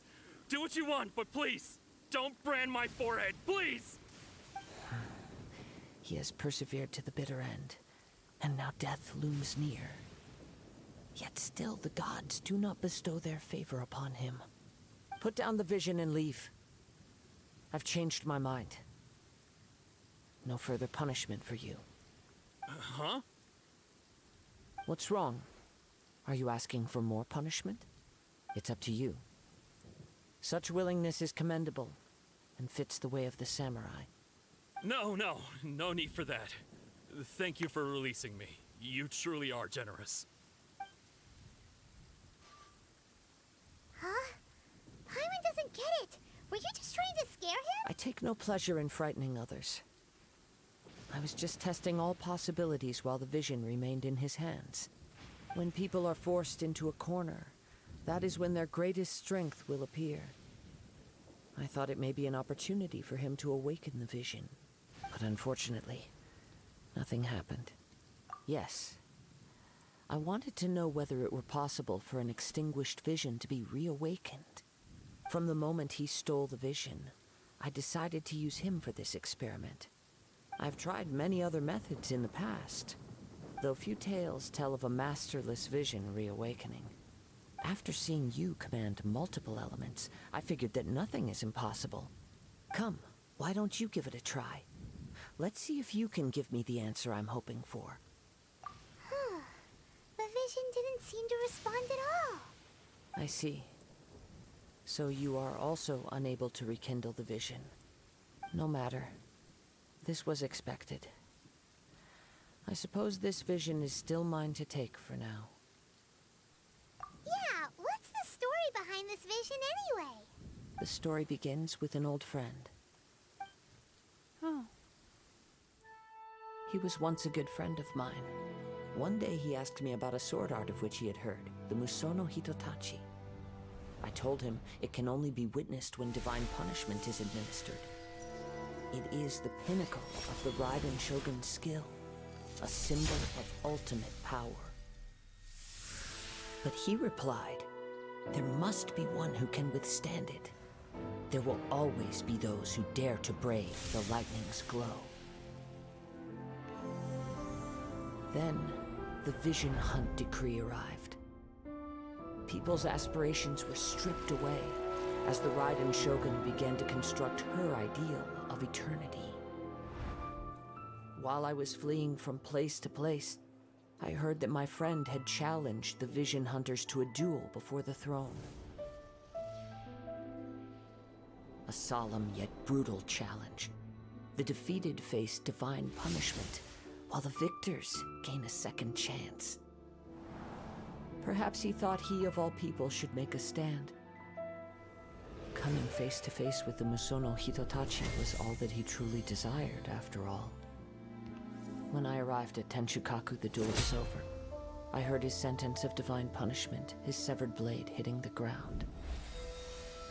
Do what you want, but please, don't brand my forehead, please! He has persevered to the bitter end, and now death looms near. Yet still the gods do not bestow their favor upon him. Put down the vision and leave. I've changed my mind. No further punishment for you. Huh? What's wrong? Are you asking for more punishment? It's up to you. Such willingness is commendable, and fits the way of the samurai. No need for that. Thank you for releasing me. You truly are generous. Huh? Paimon doesn't get it. Were you just trying to scare him? I take no pleasure in frightening others. I was just testing all possibilities while the vision remained in his hands. When people are forced into a corner, that is when their greatest strength will appear. I thought it may be an opportunity for him to awaken the vision. But unfortunately, nothing happened. Yes, I wanted to know whether it were possible for an extinguished vision to be reawakened. From the moment he stole the vision, I decided to use him for this experiment. I've tried many other methods in the past, though few tales tell of a masterless vision reawakening. After seeing you command multiple elements, I figured that nothing is impossible. Come, why don't you give it a try? Let's see if you can give me the answer I'm hoping for. The vision didn't seem to respond at all. I see. So you are also unable to rekindle the vision. No matter. This was expected. I suppose this vision is still mine to take for now. Yeah, what's the story behind this vision anyway? The story begins with an old friend. Oh. He was once a good friend of mine. One day he asked me about a sword art of which he had heard, the Musono Hitotachi. I told him it can only be witnessed when divine punishment is administered. It is the pinnacle of the Raiden Shogun's skill, a symbol of ultimate power. But he replied, there must be one who can withstand it. There will always be those who dare to brave the lightning's glow. Then, the Vision Hunt decree arrived. People's aspirations were stripped away as the Raiden Shogun began to construct her ideal of eternity. While I was fleeing from place to place, I heard that my friend had challenged the Vision Hunters to a duel before the throne. A solemn yet brutal challenge. The defeated face divine punishment, while the victors gain a second chance. Perhaps he thought he of all people should make a stand. Coming face to face with the Musono Hitotachi was all that he truly desired, after all. When I arrived at Tenshukaku, the duel was over. I heard his sentence of divine punishment, his severed blade hitting the ground.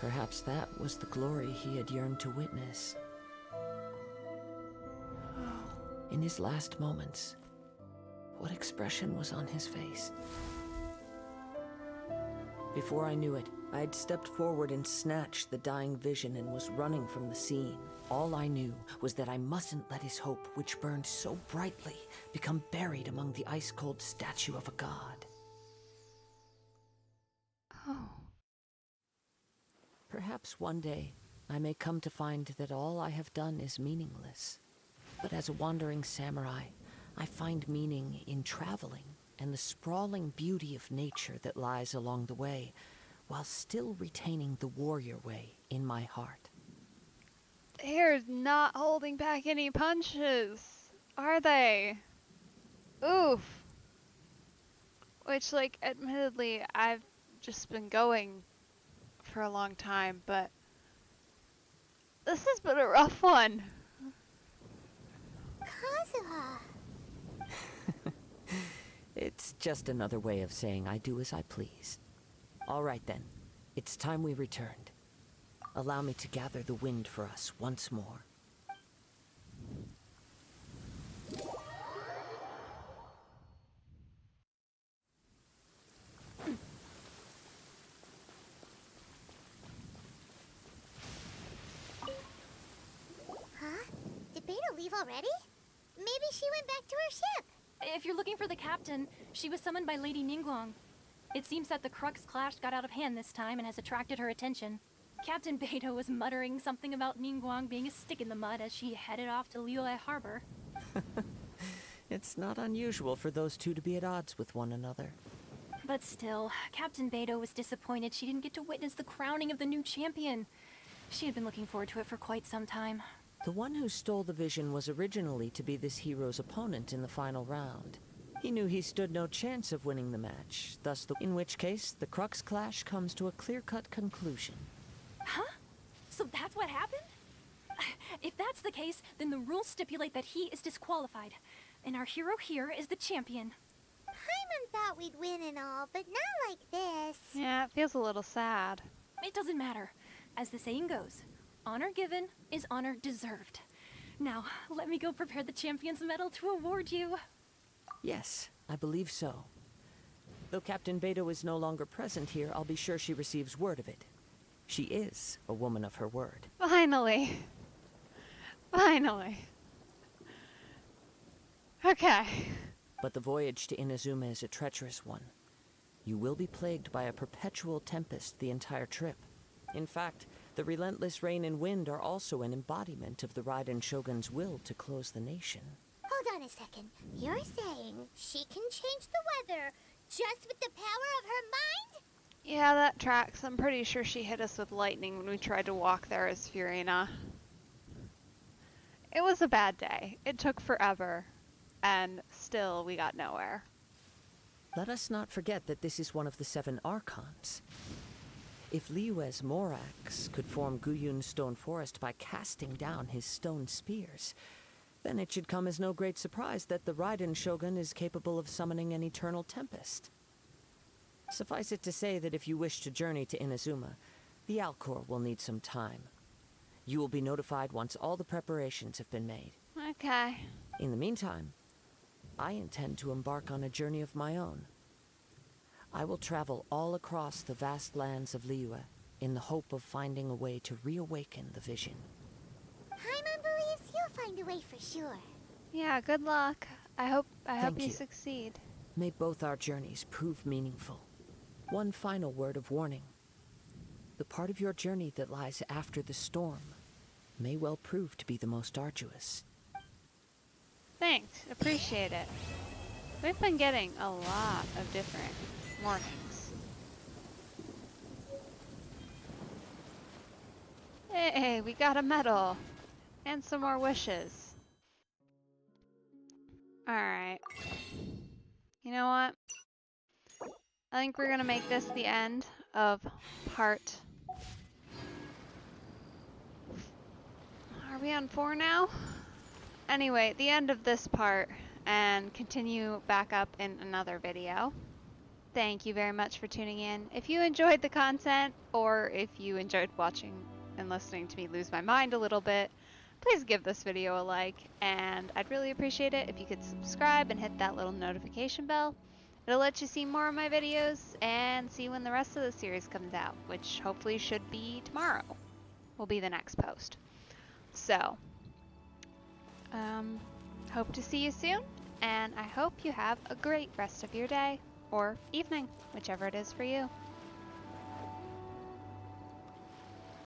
Perhaps that was the glory he had yearned to witness. In his last moments, what expression was on his face? Before I knew it, I had stepped forward and snatched the dying vision and was running from the scene. All I knew was that I mustn't let his hope, which burned so brightly, become buried among the ice-cold statue of a god. Oh. Perhaps one day, I may come to find that all I have done is meaningless, But as a wandering samurai, I find meaning in traveling and the sprawling beauty of nature that lies along the way, while still retaining the warrior way in my heart. They're not holding back any punches, are they? Oof. Which, like, admittedly, I've just been going for a long time, but this has been a rough one. Kazuha. It's just another way of saying I do as I please. All right then, it's time we returned. Allow me to gather the wind for us once more. Huh? Did Beta leave already? Maybe she went back to her ship. If you're looking for the captain, she was summoned by Lady Ningguang. It seems that the Crux clash got out of hand this time and has attracted her attention. Captain Beidou was muttering something about Ningguang being a stick in the mud as she headed off to Liyue Harbor. It's not unusual for those two to be at odds with one another. But still, Captain Beidou was disappointed she didn't get to witness the crowning of the new champion. She had been looking forward to it for quite some time. The one who stole the vision was originally to be this hero's opponent in the final round. He knew he stood no chance of winning the match, in which case the Crux clash comes to a clear-cut conclusion. Huh? So that's what happened? If that's the case, then the rules stipulate that he is disqualified, and our hero here is the champion. Paimon thought we'd win and all, but not like this. Yeah, it feels a little sad. It doesn't matter. As the saying goes, honor given is honor deserved. Now, let me go prepare the champion's medal to award you. Yes, I believe so. Though Captain Beidou is no longer present here, I'll be sure she receives word of it. She is a woman of her word. Finally. Finally. Okay. But the voyage to Inazuma is a treacherous one. You will be plagued by a perpetual tempest the entire trip. In fact, the relentless rain and wind are also an embodiment of the Raiden Shogun's will to close the nation. Hold on a second. You're saying she can change the weather just with the power of her mind? Yeah, that tracks. I'm pretty sure she hit us with lightning when we tried to walk there as Furina. It was a bad day. It took forever, and still we got nowhere. Let us not forget that this is one of the 7 Archons. If Liyue's Morax could form Guyun's stone forest by casting down his stone spears, then it should come as no great surprise that the Raiden Shogun is capable of summoning an eternal tempest. Suffice it to say that if you wish to journey to Inazuma, the Alcor will need some time. You will be notified once all the preparations have been made. Okay. In the meantime, I intend to embark on a journey of my own. I will travel all across the vast lands of Liyue in the hope of finding a way to reawaken the vision. Paimon believes you'll find a way for sure. Yeah, good luck. I hope Thank you you. succeed. May both our journeys prove meaningful. One final word of warning. The part of your journey that lies after the storm may well prove to be the most arduous. Thanks. Appreciate it. We've been getting a lot of different warnings. Hey, we got a medal. And some more wishes. Alright. You know what? I think we're gonna make this the end of part... Are we on 4 now? Anyway, the end of this part, and continue back up in another video. Thank you very much for tuning in. If you enjoyed the content, or if you enjoyed watching and listening to me lose my mind a little bit, please give this video a like, and I'd really appreciate it if you could subscribe and hit that little notification bell. It'll let you see more of my videos and see when the rest of the series comes out, which hopefully should be tomorrow. Will be the next post. So, hope to see you soon, and I hope you have a great rest of your day, or evening, whichever it is for you.